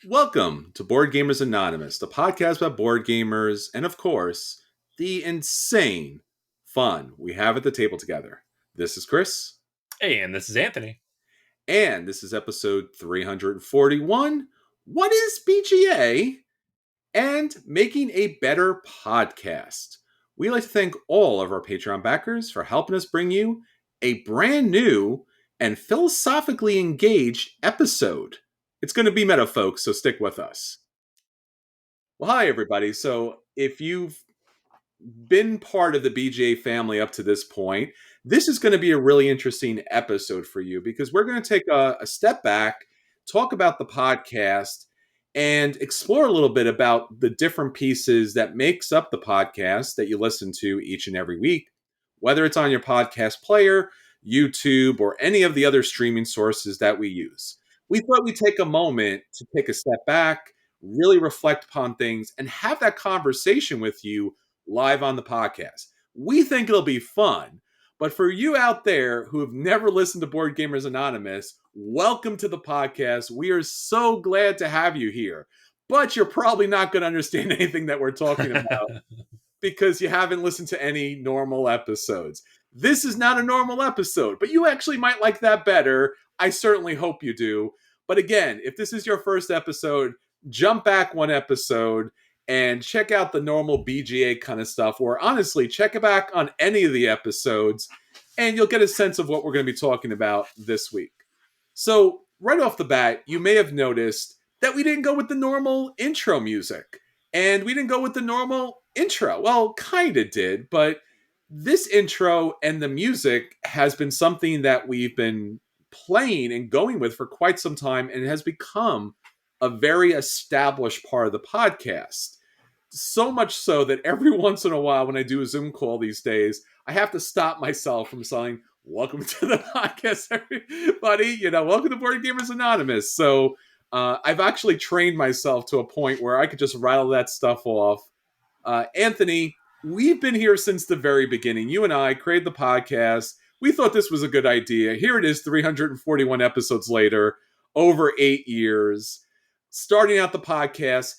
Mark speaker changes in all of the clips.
Speaker 1: Welcome to Board Gamers Anonymous, the podcast about board gamers and, of course, the insane fun we have at the table together. This is Chris,
Speaker 2: Hey, and this is Anthony.
Speaker 1: and this is episode 341. What is BGA? And making a better podcast. We like to thank all of our Patreon backers for helping us bring you a brand new and philosophically engaged episode. It's going to be meta, folks, so stick with us. Well, hi, everybody. So, if you've been part of the BGA family up to this point, this is going to be a really interesting episode for you because we're going to take a step back, talk about the podcast, and explore a little bit about the different pieces that makes up the podcast that you listen to each and every week, whether it's on your podcast player, YouTube, or any of the other streaming sources that we use. We thought we'd take a moment to take a step back, really reflect upon things, and have that conversation with you live on the podcast. We think it'll be fun. But for you out there who have never listened to Board Gamers Anonymous, welcome to the podcast. We are so glad to have you here. But you're probably not going to understand anything that we're talking about because you haven't listened to any normal episodes. This is not a normal episode, but you actually might like that better. I certainly hope you do. But again, if this is your first episode, jump back one episode and check out the normal BGA kind of stuff, or honestly, check it back on any of the episodes, and you'll get a sense of what we're going to be talking about this week. So, right off the bat, you may have noticed that we didn't go with the normal intro music, and we didn't go with the normal intro. Well, kind of did, but this intro and the music has been something that we've been playing and going with for quite some time, and it has become a very established part of the podcast. So much so that every once in a while when I do a Zoom call these days, I have to stop myself from saying, welcome to the podcast, everybody. Welcome to Board Gamers Anonymous. So I've actually trained myself to a point where I could just rattle that stuff off. Anthony, we've been here since the very beginning. You and I created the podcast. We thought this was a good idea. Here it is, 341 episodes later, over 8 years. Starting out the podcast,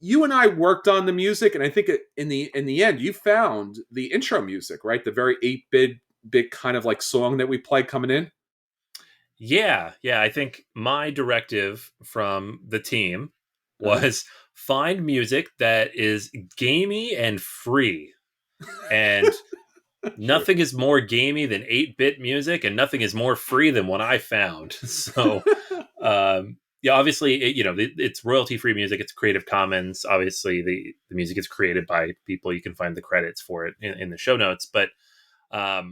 Speaker 1: you and I worked on the music, and I think in the end, you found the intro music, right? The very 8-bit kind of like song that we play coming in.
Speaker 2: Yeah. I think my directive from the team was find music that is gamey and free. And nothing is more gamey than 8-bit music, and nothing is more free than what I found. So, yeah, obviously, it's royalty-free music. It's Creative Commons. Obviously, the music is created by people. You can find the credits for it in the show notes. But yeah,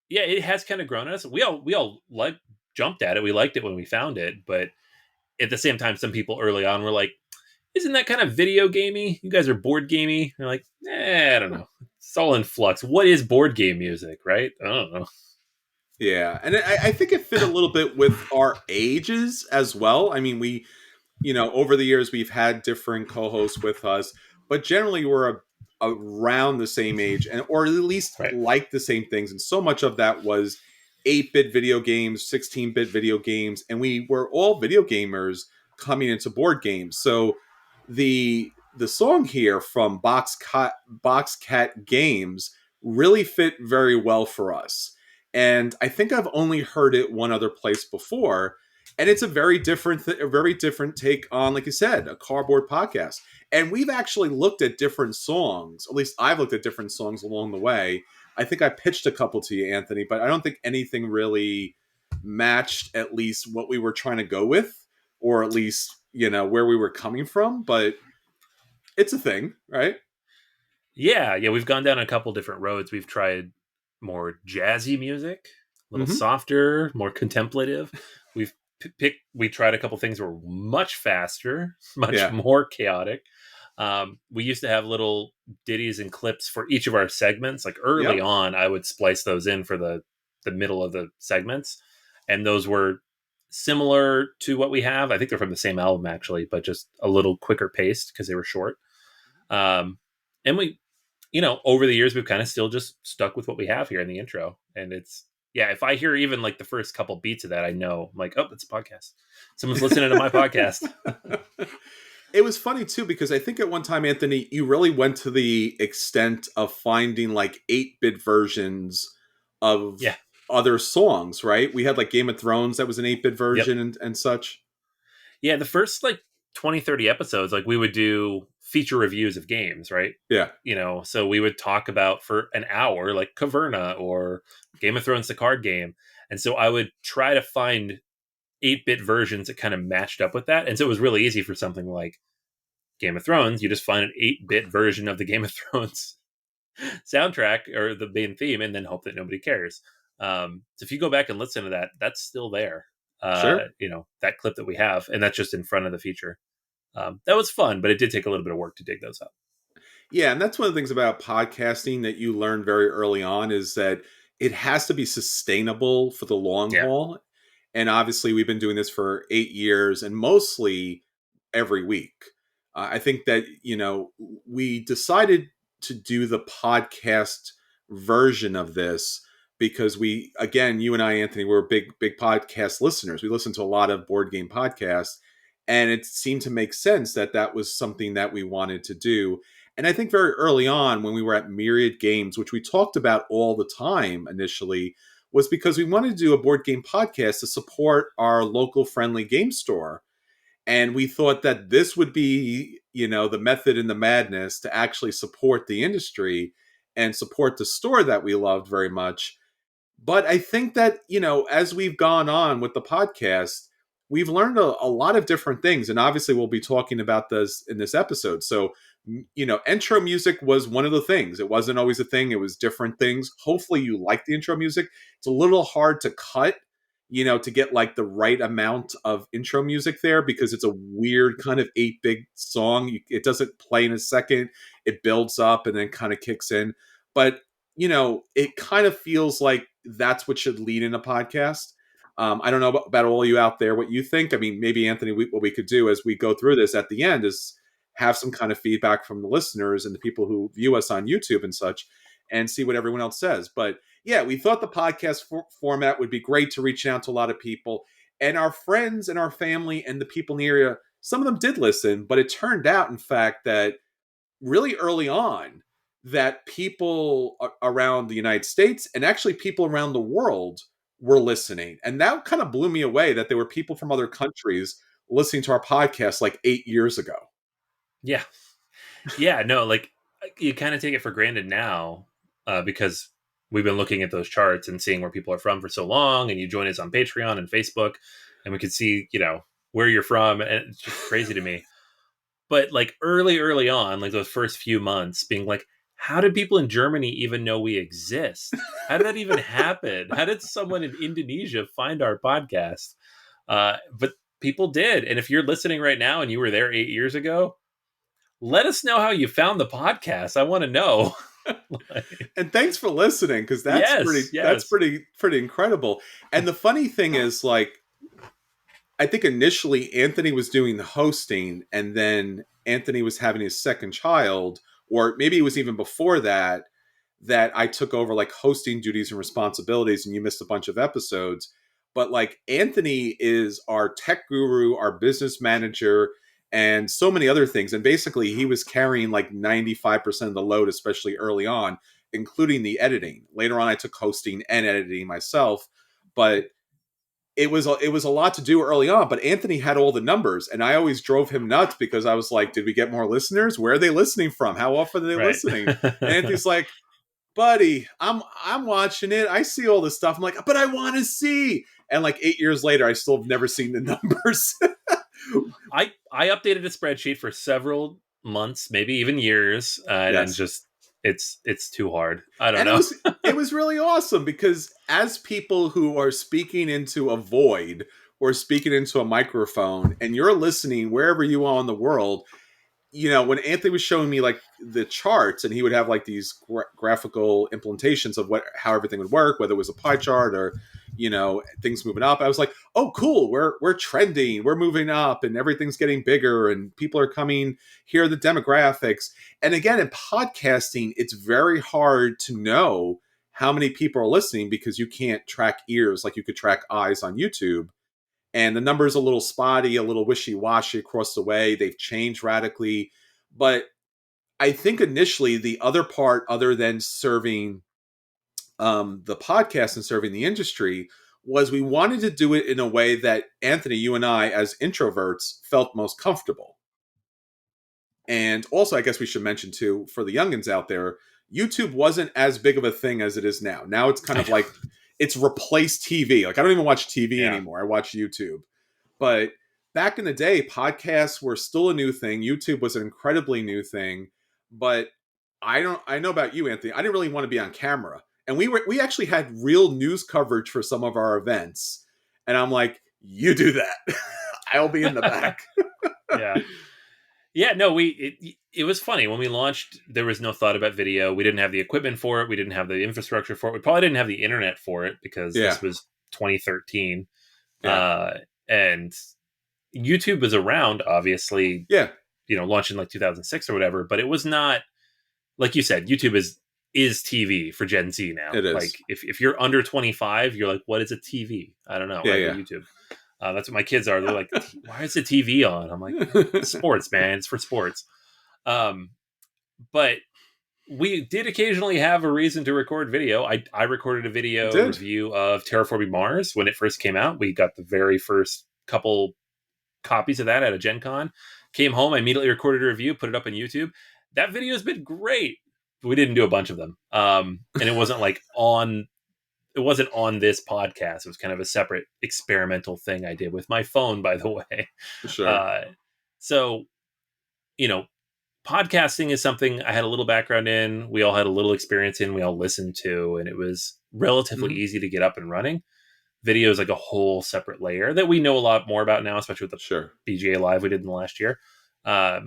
Speaker 2: it has kind of grown on us. We all jumped at it. We liked it when we found it, but at the same time, some people early on were like, "Isn't that kind of video gamey? You guys are board gamey." They're like, I don't know. It's all in flux. What is board game music, right? I don't know.
Speaker 1: Yeah, and I think it fit a little bit with our ages as well. I mean, we, over the years, we've had different co-hosts with us, but generally we're around the same age, and or at least
Speaker 2: Right.
Speaker 1: like the same things. And so much of that was 8-bit video games, 16-bit video games, and we were all video gamers coming into board games. So the song here from Boxcat Games really fit very well for us. And I think I've only heard it one other place before, and it's a very different take on, like you said, a cardboard podcast. And we've actually looked at different songs. At least I've looked at different songs along the way. I think I pitched a couple to you, Anthony, but I don't think anything really matched at least what we were trying to go with, or at least where we were coming from. But it's a thing, right?
Speaker 2: Yeah, we've gone down a couple different roads. We've tried more jazzy music, a little softer, more contemplative. We tried a couple things that were much faster, much more chaotic. We used to have little ditties and clips for each of our segments. Like early on, I would splice those in for the middle of the segments, and those were similar to what we have. I think they're from the same album actually, but just a little quicker paced because they were short. And we, over the years, we've kind of still just stuck with what we have here in the intro, and it's yeah, if I hear even like the first couple beats of that, I know I'm like, oh, it's a podcast. Someone's listening to my podcast.
Speaker 1: It was funny too because I think at one time, Anthony, you really went to the extent of finding like 8-bit versions of
Speaker 2: Yeah.
Speaker 1: other songs, right? We had like Game of Thrones that was an 8-bit
Speaker 2: Yep.
Speaker 1: version and such.
Speaker 2: Yeah, the first like 20, 30 episodes, like we would do feature reviews of games, right?
Speaker 1: Yeah,
Speaker 2: So we would talk about for an hour, like Caverna or Game of Thrones, the card game. And so I would try to find 8-bit versions that kind of matched up with that. And so it was really easy for something like Game of Thrones. You just find an 8-bit version of the Game of Thrones soundtrack or the main theme and then hope that nobody cares. So if you go back and listen to that, that's still there.
Speaker 1: sure.
Speaker 2: That clip that we have, and that's just in front of the feature. That was fun, but it did take a little bit of work to dig those up.
Speaker 1: Yeah, and that's one of the things about podcasting that you learn very early on is that it has to be sustainable for the long
Speaker 2: Yeah.
Speaker 1: haul. And obviously, we've been doing this for 8 years and mostly every week. I think that, we decided to do the podcast version of this because again, you and I, Anthony, we're big, big podcast listeners. We listen to a lot of board game podcasts, and it seemed to make sense that that was something that we wanted to do. And I think very early on, when we were at Myriad Games, which we talked about all the time initially, was because we wanted to do a board game podcast to support our local friendly game store. And we thought that this would be, the method in the madness to actually support the industry and support the store that we loved very much. But I think that, as we've gone on with the podcast, we've learned a lot of different things. And obviously, we'll be talking about this in this episode. So, intro music was one of the things. It wasn't always a thing, it was different things. Hopefully, you like the intro music. It's a little hard to cut, to get like the right amount of intro music there because it's a weird kind of 8-bit song. It doesn't play in a second, it builds up and then kind of kicks in. But it kind of feels like that's what should lead in a podcast. I don't know about all you out there, what you think. I mean, maybe Anthony, what we could do as we go through this at the end is have some kind of feedback from the listeners and the people who view us on YouTube and such, and see what everyone else says. But yeah, we thought the podcast format would be great to reach out to a lot of people, and our friends and our family and the people in the area. Some of them did listen, but it turned out, in fact, that really early on that people around the United States and actually people around the world were listening. And that kind of blew me away that there were people from other countries listening to our podcast like 8 years ago.
Speaker 2: Yeah. Yeah. No, like you kind of take it for granted now because we've been looking at those charts and seeing where people are from for so long. And you join us on Patreon and Facebook, and we could see, where you're from. And it's just crazy to me. But like early on, like those first few months being like, how did people in Germany even know we exist? How did that even happen? How did someone in Indonesia find our podcast? But people did. And if you're listening right now and you were there 8 years ago, let us know how you found the podcast. I want to know.
Speaker 1: And thanks for listening, because that's
Speaker 2: yes.
Speaker 1: pretty incredible. And the funny thing is, like, I think initially Anthony was doing the hosting, and then Anthony was having his second child, or maybe it was even before that, that I took over like hosting duties and responsibilities, and you missed a bunch of episodes. But like Anthony is our tech guru, our business manager, and so many other things. And basically, he was carrying like 95% of the load, especially early on, including the editing. Later on, I took hosting and editing myself, but it was a lot to do early on. But Anthony had all the numbers, and I always drove him nuts because I was like, "Did we get more listeners? Where are they listening from? How often are they
Speaker 2: Right.
Speaker 1: listening?" And Anthony's like, "Buddy, I'm watching it. I see all this stuff." I'm like, "But I want to see." And like 8 years later, I still have never seen the numbers.
Speaker 2: I updated a spreadsheet for several months, maybe even years, and
Speaker 1: Yes.
Speaker 2: just it's too hard. I don't
Speaker 1: And
Speaker 2: know.
Speaker 1: it was really awesome because as people who are speaking into a void or speaking into a microphone, and you're listening wherever you are in the world, when Anthony was showing me like the charts, and he would have like these graphical implementations of how everything would work, whether it was a pie chart or things moving up, I was like, oh cool, we're trending, we're moving up, and everything's getting bigger, and people are coming. Here are the demographics. And again, in podcasting, it's very hard to know how many people are listening because you can't track ears like you could track eyes on YouTube. And the number's a little spotty, a little wishy-washy across the way. They've changed radically. But I think initially the other part, other than serving the podcast and serving the industry, was we wanted to do it in a way that Anthony, you and I, as introverts, felt most comfortable. And also, I guess we should mention too, for the youngins out there, YouTube wasn't as big of a thing as it is now. Now it's kind of like it's replaced TV. Like I don't even watch TV anymore. I watch YouTube. But back in the day, podcasts were still a new thing. YouTube was an incredibly new thing. But I know about you, Anthony. I didn't really want to be on camera. And we actually had real news coverage for some of our events. And I'm like, you do that. I'll be in the back.
Speaker 2: Yeah. Yeah, no, it was funny. When we launched, there was no thought about video. We didn't have the equipment for it. We didn't have the infrastructure for it. We probably didn't have the internet for it because this was 2013. Yeah. And YouTube was around, obviously, launched in like 2006 or whatever, but it was not, like you said, YouTube is TV for Gen Z now.
Speaker 1: It is.
Speaker 2: Like, if you're under 25, you're like, what is a TV? I don't know. YouTube. That's what my kids are. They're like, why is the TV on? I'm like, sports, man. It's for sports. But we did occasionally have a reason to record video. I recorded a video review of Terraforming Mars when it first came out. We got the very first couple copies of that at a Gen Con. Came home, I immediately recorded a review, put it up on YouTube. That video has been great. We didn't do a bunch of them. And it wasn't like it wasn't on this podcast. It was kind of a separate experimental thing I did with my phone, by the way.
Speaker 1: Sure.
Speaker 2: So, podcasting is something I had a little background in. We all had a little experience in. We all listened to, and it was relatively easy to get up and running. Video is like a whole separate layer that we know a lot more about now, especially with the BGA Live we did in the last year. But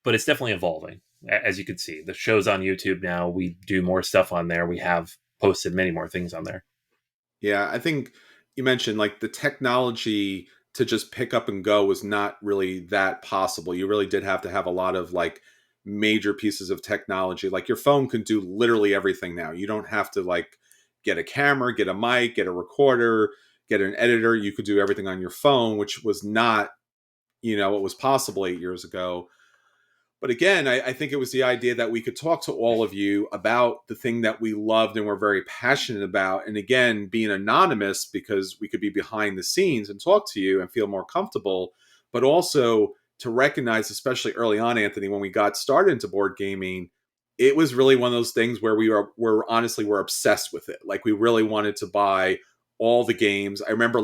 Speaker 2: it's definitely evolving, as you can see. The show's on YouTube now. We do more stuff on there. We have posted many more things on there.
Speaker 1: Yeah, I think you mentioned like the technology to just pick up and go was not really that possible. You really did have to have a lot of like major pieces of technology. Like your phone can do literally everything now. You don't have to like get a camera, get a mic, get a recorder, get an editor. You could do everything on your phone, which was not, what was possible 8 years ago. But again, I think it was the idea that we could talk to all of you about the thing that we loved and were very passionate about. And again, being anonymous because we could be behind the scenes and talk to you and feel more comfortable, but also to recognize, especially early on, Anthony, when we got started into board gaming, it was really one of those things where we're honestly obsessed with it. Like we really wanted to buy all the games. I remember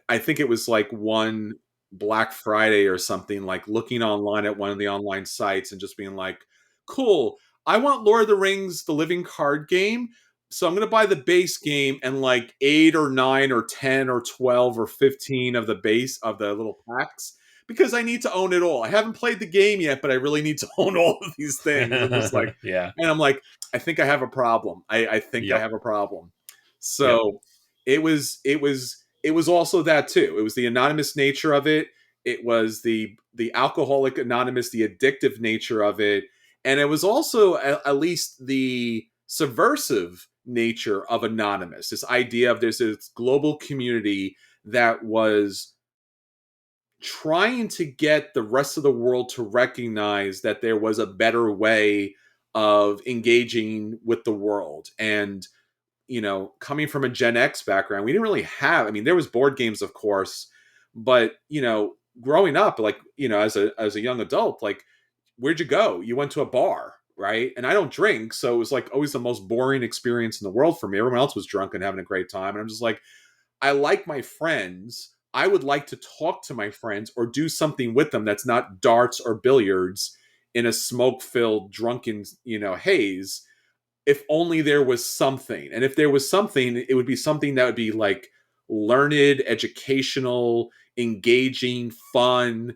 Speaker 1: I think it was like one Black Friday or something, like looking online at one of the online sites and just being like, cool, I want Lord of the Rings, the living card game. So I'm going to buy the base game and like 8 or 9 or 10 or 12 or 15 of the base of the little packs because I need to own it all. I haven't played the game yet, but I really need to own all of these things. I'm just like, and I'm like, I think I have a problem. I think I have a problem. So it was also that too. It was the anonymous nature of it. It was the alcoholic anonymous, the addictive nature of it. And it was also at least the subversive nature of anonymous. This idea of there's this global community that was trying to get the rest of the world to recognize that there was a better way of engaging with the world. And coming from a Gen X background, we didn't really have, there was board games, of course, but, growing up, like, as a young adult, like, where'd you go? You went to a bar, right? And I don't drink. So it was like always the most boring experience in the world for me. Everyone else was drunk and having a great time. And I'm just like, I like my friends. I would like to talk to my friends or do something with them that's not darts or billiards in a smoke-filled, drunken, haze. If only there was something. And if there was something, it would be something that would be like learned, educational, engaging, fun,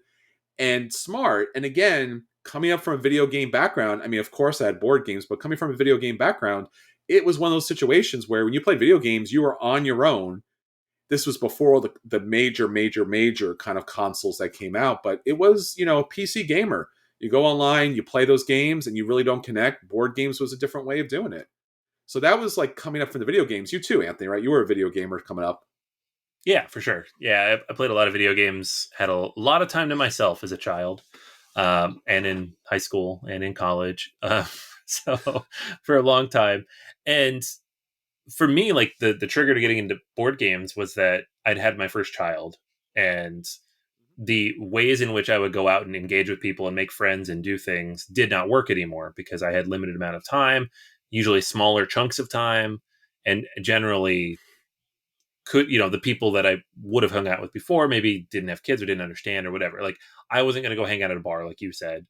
Speaker 1: and smart. And again, coming up from a video game background, of course I had board games, but coming from a video game background, it was one of those situations where when you played video games, you were on your own. This was before the major kind of consoles that came out, but it was, a PC gamer. You go online, you play those games, and you really don't connect. Board games was a different way of doing it. So that was like coming up from the video games. You too, Anthony, right? You were a video gamer coming up.
Speaker 2: Yeah, for sure. Yeah, I played a lot of video games. Had a lot of time to myself as a child, and in high school and in college. So for a long time, and for me, like the trigger to getting into board games was that I'd had my first child, and the ways in which I would go out and engage with people and make friends and do things did not work anymore because I had limited amount of time, usually smaller chunks of time, and generally could, the people that I would have hung out with before maybe didn't have kids or didn't understand or whatever. Like I wasn't going to go hang out at a bar, like you said,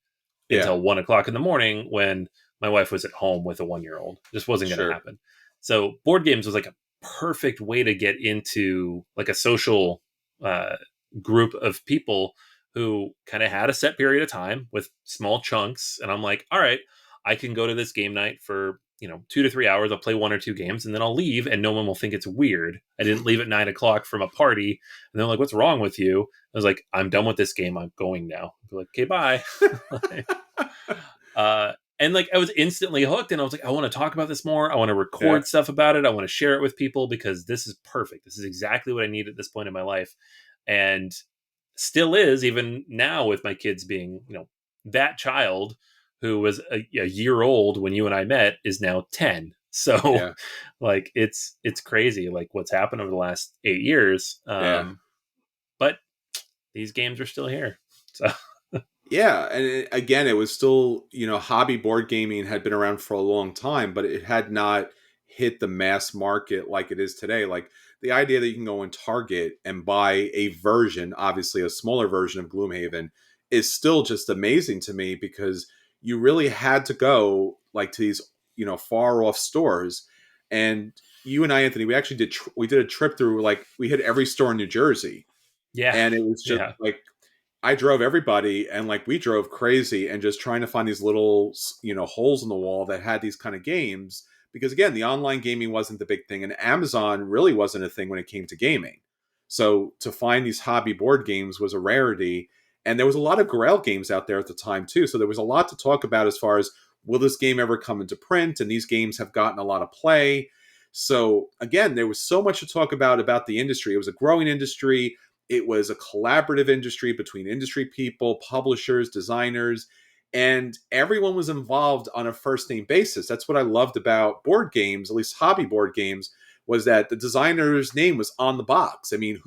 Speaker 1: Yeah,
Speaker 2: until 1 o'clock in the morning when my wife was at home with a 1 year old. Just wasn't going to
Speaker 1: sure.
Speaker 2: happen. So board games was like a perfect way to get into like a social uh, group of people who kind of had a set period of time with small chunks. And I'm like, all right, I can go to this game night for 2 to 3 hours. I'll play one or two games and then I'll leave, and no one will think it's weird. I didn't leave at 9 o'clock from a party, and they're like, "What's wrong with you?" I was like, "I'm done with this game. I'm going now." They're like, "Okay, bye." And like I was instantly hooked, and I was like, I want to talk about this more. I want to
Speaker 1: Yeah.
Speaker 2: record stuff about it. I want to share it with people because this is perfect. This is exactly what I need at this point in my life, and still is even now with my kids being, that child who was a year old when you and I met is now 10. So
Speaker 1: Yeah.
Speaker 2: like it's crazy like what's happened over the last 8 years.
Speaker 1: Yeah.
Speaker 2: But these games are still here. So
Speaker 1: Yeah, and again, it was still, hobby board gaming had been around for a long time, but it had not hit the mass market like it is today. Like the idea that you can go in Target and buy a version, obviously a smaller version of Gloomhaven, is still just amazing to me because you really had to go like to these, far off stores. And you and I, Anthony, we actually we did a trip through, like we hit every store in New Jersey,
Speaker 2: yeah.
Speaker 1: and it was just
Speaker 2: Yeah.
Speaker 1: like I drove everybody, and like we drove crazy and just trying to find these little, holes in the wall that had these kind of games. Because again, the online gaming wasn't the big thing, and Amazon really wasn't a thing when it came to gaming. So to find these hobby board games was a rarity. And there was a lot of Grail games out there at the time too. So there was a lot to talk about as far as, will this game ever come into print? And these games have gotten a lot of play. So again, there was so much to talk about the industry. It was a growing industry. It was a collaborative industry between industry people, publishers, designers, and everyone was involved on a first name basis. That's what I loved about board games, at least hobby board games, was that the designer's name was on the box. I mean,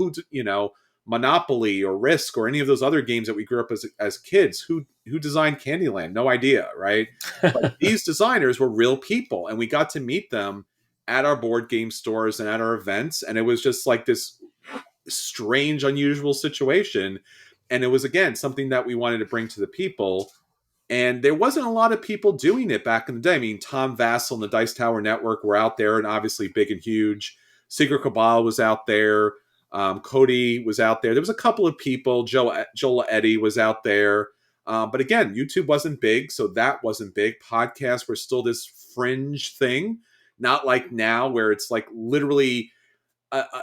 Speaker 1: Monopoly or Risk or any of those other games that we grew up as kids, who designed Candyland? No idea, right? But these designers were real people, and we got to meet them at our board game stores and at our events, and it was just like this strange, unusual situation. And it was, again, something that we wanted to bring to the people. And there wasn't a lot of people doing it back in the day. I mean, Tom Vassell and the Dice Tower Network were out there and obviously big and huge. Secret Cabal was out there. Cody was out there. There was a couple of people. Joel Eddy was out there. But again, YouTube wasn't big, so that wasn't big. Podcasts were still this fringe thing, not like now where it's like literally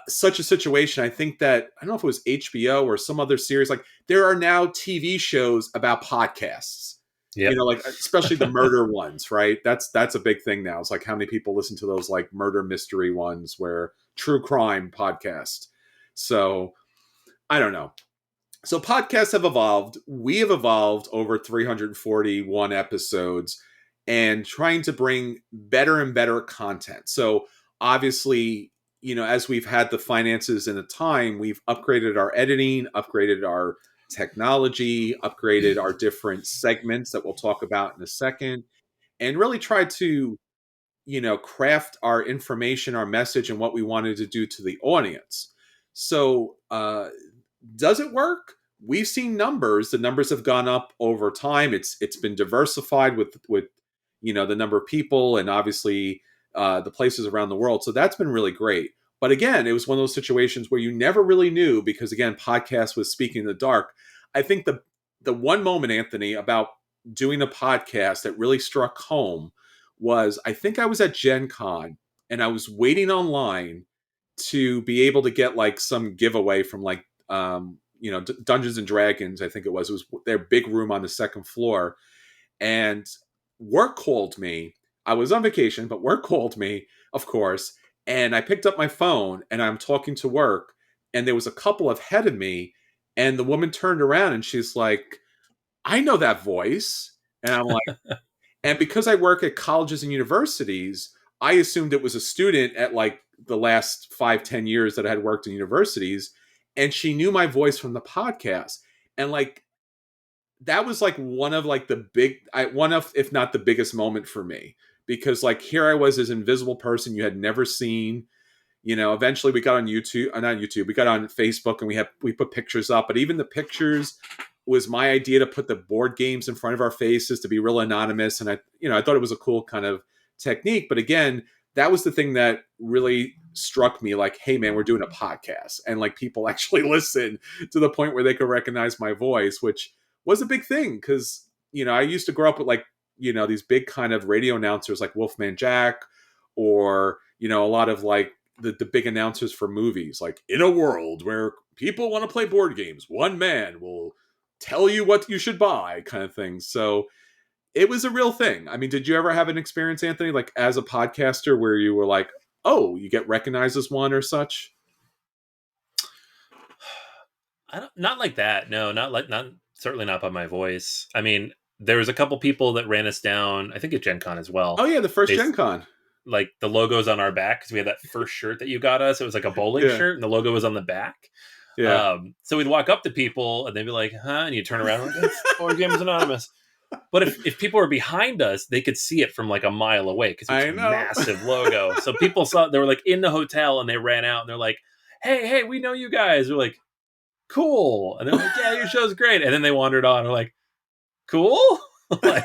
Speaker 1: such a situation. I think that, I don't know if it was HBO or some other series, like there are now TV shows about podcasts.
Speaker 2: Yep.
Speaker 1: Like especially the murder ones, right? That's a big thing now. It's like how many people listen to those like murder mystery ones where true crime podcast. So I don't know. So podcasts have evolved. We have evolved over 341 episodes and trying to bring better and better content. So obviously, as we've had the finances and the time, we've upgraded our editing, upgraded our technology, upgraded our different segments that we'll talk about in a second, and really tried to, craft our information, our message, and what we wanted to do to the audience. So, does it work? We've seen numbers. The numbers have gone up over time. It's been diversified with the number of people and obviously the places around the world. So that's been really great. But again, it was one of those situations where you never really knew because again, podcast was speaking in the dark. I think the one moment, Anthony, about doing a podcast that really struck home was, I think I was at Gen Con and I was waiting online to be able to get like some giveaway from like Dungeons and Dragons. I think it was their big room on the second floor, and work called me. I was on vacation, but work called me, of course, and I picked up my phone and I'm talking to work, and there was a couple ahead of me, and the woman turned around and she's like, I know that voice. And I'm like, and because I work at colleges and universities, I assumed it was a student at like the last 5, 10 years that I had worked in universities. And she knew my voice from the podcast. And like, that was like one of like the one of, if not the biggest moment for me, because like here I was, this invisible person you had never seen. Eventually we got on YouTube, not YouTube, we got on Facebook, and we put pictures up, but even the pictures was my idea to put the board games in front of our faces to be real anonymous. And I thought it was a cool kind of technique. But again, that was the thing that really struck me, like, hey man, we're doing a podcast and like people actually listen to the point where they could recognize my voice, which was a big thing. Because, I used to grow up with like, these big kind of radio announcers like Wolfman Jack, or, a lot of like, the big announcers for movies, like, in a world where people want to play board games, one man will tell you what you should buy, kind of thing. So it was a real thing. I mean, did you ever have an experience, Anthony, like as a podcaster, where you were like, oh, you get recognized as one or such?
Speaker 2: Not like that. No, not certainly not by my voice. I mean, there was a couple people that ran us down, I think at Gen Con as well.
Speaker 1: Oh yeah, the first
Speaker 2: They,
Speaker 1: Gen Con.
Speaker 2: like the logo's on our back because we had that first shirt that you got us. It was like a bowling shirt, and the logo was on the back.
Speaker 1: Yeah.
Speaker 2: So we'd walk up to people and they'd be like, huh? And you turn around like, it's Board Games Anonymous. But if people were behind us, they could see it from like a mile away because it's a massive logo. So people saw, they were like in the hotel and they ran out and they're like, hey, we know you guys. We're like, cool. And they're like, yeah, your show's great. And then they wandered on. We're like, cool? Like,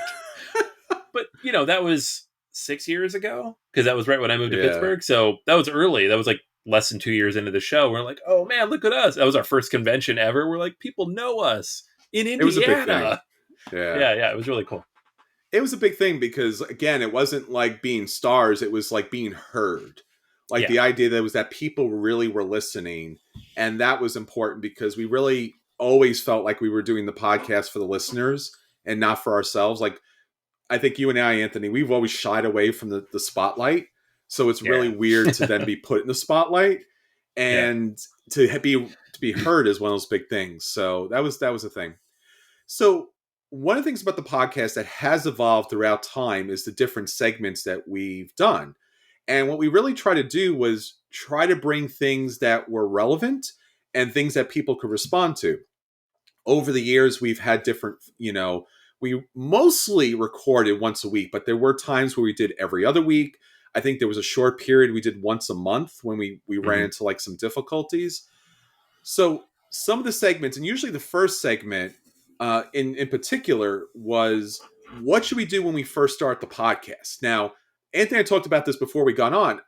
Speaker 2: but that was 6 years ago, because that was right when I moved to Pittsburgh. So that was early. That was like less than 2 years into the show. We're like, oh man, look at us. That was our first convention ever. We're like, people know us in Indiana. It was a big thing. Yeah, it was really cool.
Speaker 1: It was a big thing because, again, it wasn't like being stars. It was like being heard. Like the idea that people really were listening. And that was important because we really always felt like we were doing the podcast for the listeners and not for ourselves. Like, I think you and I, Anthony, we've always shied away from the spotlight. So it's really weird to then be put in the spotlight, and to be heard is one of those big things. So that was a thing. So one of the things about the podcast that has evolved throughout time is the different segments that we've done. And what we really try to do was try to bring things that were relevant and things that people could respond to. Over the years, we've had different, we mostly recorded once a week, but there were times where we did every other week. I think there was a short period we did once a month when we ran into like some difficulties. So some of the segments, and usually the first segment in particular, was what should we do when we first start the podcast? Now, Anthony and I talked about this before we got on.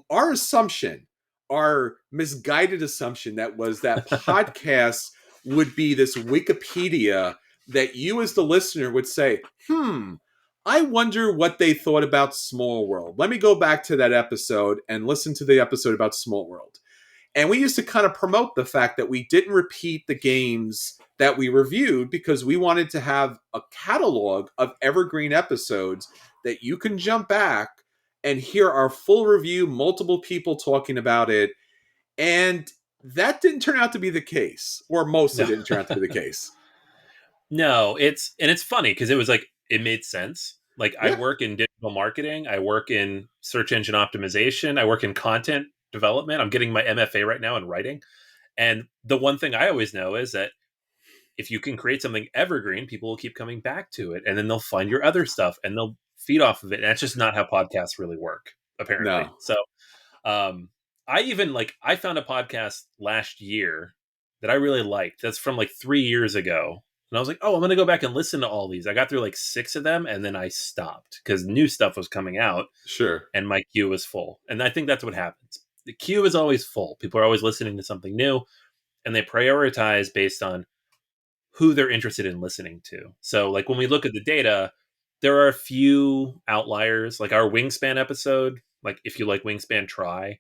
Speaker 1: Our assumption, our misguided assumption that was that podcasts would be this Wikipedia that you as the listener would say, I wonder what they thought about Small World. Let me go back to that episode and listen to the episode about Small World. And we used to kind of promote the fact that we didn't repeat the games that we reviewed because we wanted to have a catalog of evergreen episodes that you can jump back and hear our full review, multiple people talking about it. And that didn't turn out to be the case, or mostly didn't turn out to be the case.
Speaker 2: No, it's funny because it was like, it made sense. Like I work in digital marketing. I work in search engine optimization. I work in content development. I'm getting my MFA right now in writing. And the one thing I always know is that if you can create something evergreen, people will keep coming back to it, and then they'll find your other stuff and they'll feed off of it. And that's just not how podcasts really work, apparently. No. So I found a podcast last year that I really liked. That's from like 3 years ago. And I was like, oh, I'm going to go back and listen to all these. I got through like 6 of them, and then I stopped because new stuff was coming out.
Speaker 1: Sure.
Speaker 2: And my queue was full. And I think that's what happens. The queue is always full. People are always listening to something new, and they prioritize based on who they're interested in listening to. So like when we look at the data, there are a few outliers. Like our Wingspan episode, like if you like Wingspan, try.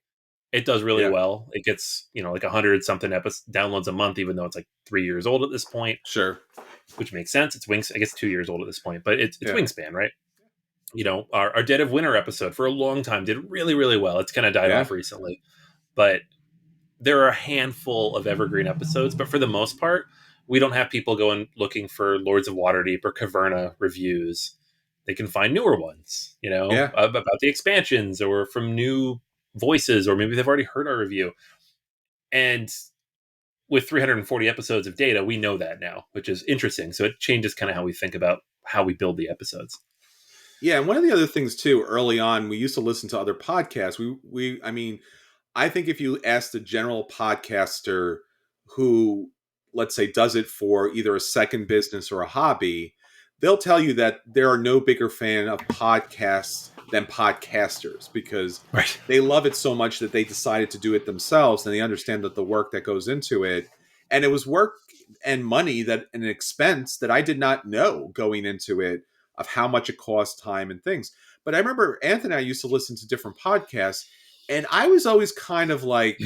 Speaker 2: It does really well. It gets, like 100 something downloads a month, even though it's like 3 years old at this point.
Speaker 1: Sure.
Speaker 2: Which makes sense. It's I guess 2 years old at this point, but it's Wingspan, right? Our Dead of Winter episode for a long time did really, really well. It's kind of died
Speaker 1: Yeah.
Speaker 2: off recently, but there are a handful of evergreen episodes. But for the most part, we don't have people going looking for Lords of Waterdeep or Caverna reviews. They can find newer ones,
Speaker 1: Yeah.
Speaker 2: about the expansions or from new voices, or maybe they've already heard our review. And with 340 episodes of data, we know that now, which is interesting. So it changes kind of how we think about how we build the episodes.
Speaker 1: Yeah, and one of the other things too, early on, we used to listen to other podcasts. I mean, I think if you ask the general podcaster who, let's say, does it for either a second business or a hobby, they'll tell you that there are no bigger fan of podcasts than podcasters because
Speaker 2: Right.
Speaker 1: they love it so much that they decided to do it themselves and they understand that the work that goes into it. And it was work and money that an expense that I did not know going into it of how much it costs, time and things. But I remember Anthony and I used to listen to different podcasts and I was always kind of like,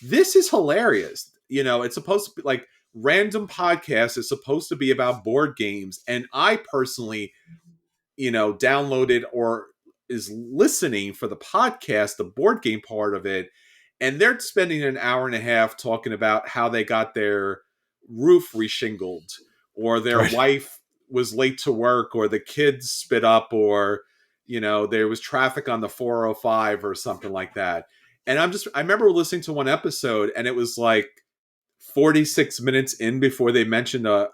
Speaker 1: this is hilarious. It's supposed to be like random podcast is supposed to be about board games. And I personally, downloaded or is listening for the podcast, the board game part of it. And they're spending an hour and a half talking about how they got their roof reshingled or their
Speaker 2: Right.
Speaker 1: wife was late to work or the kids spit up or there was traffic on the 405 or something like that. And I remember listening to one episode and it was like 46 minutes in before they mentioned a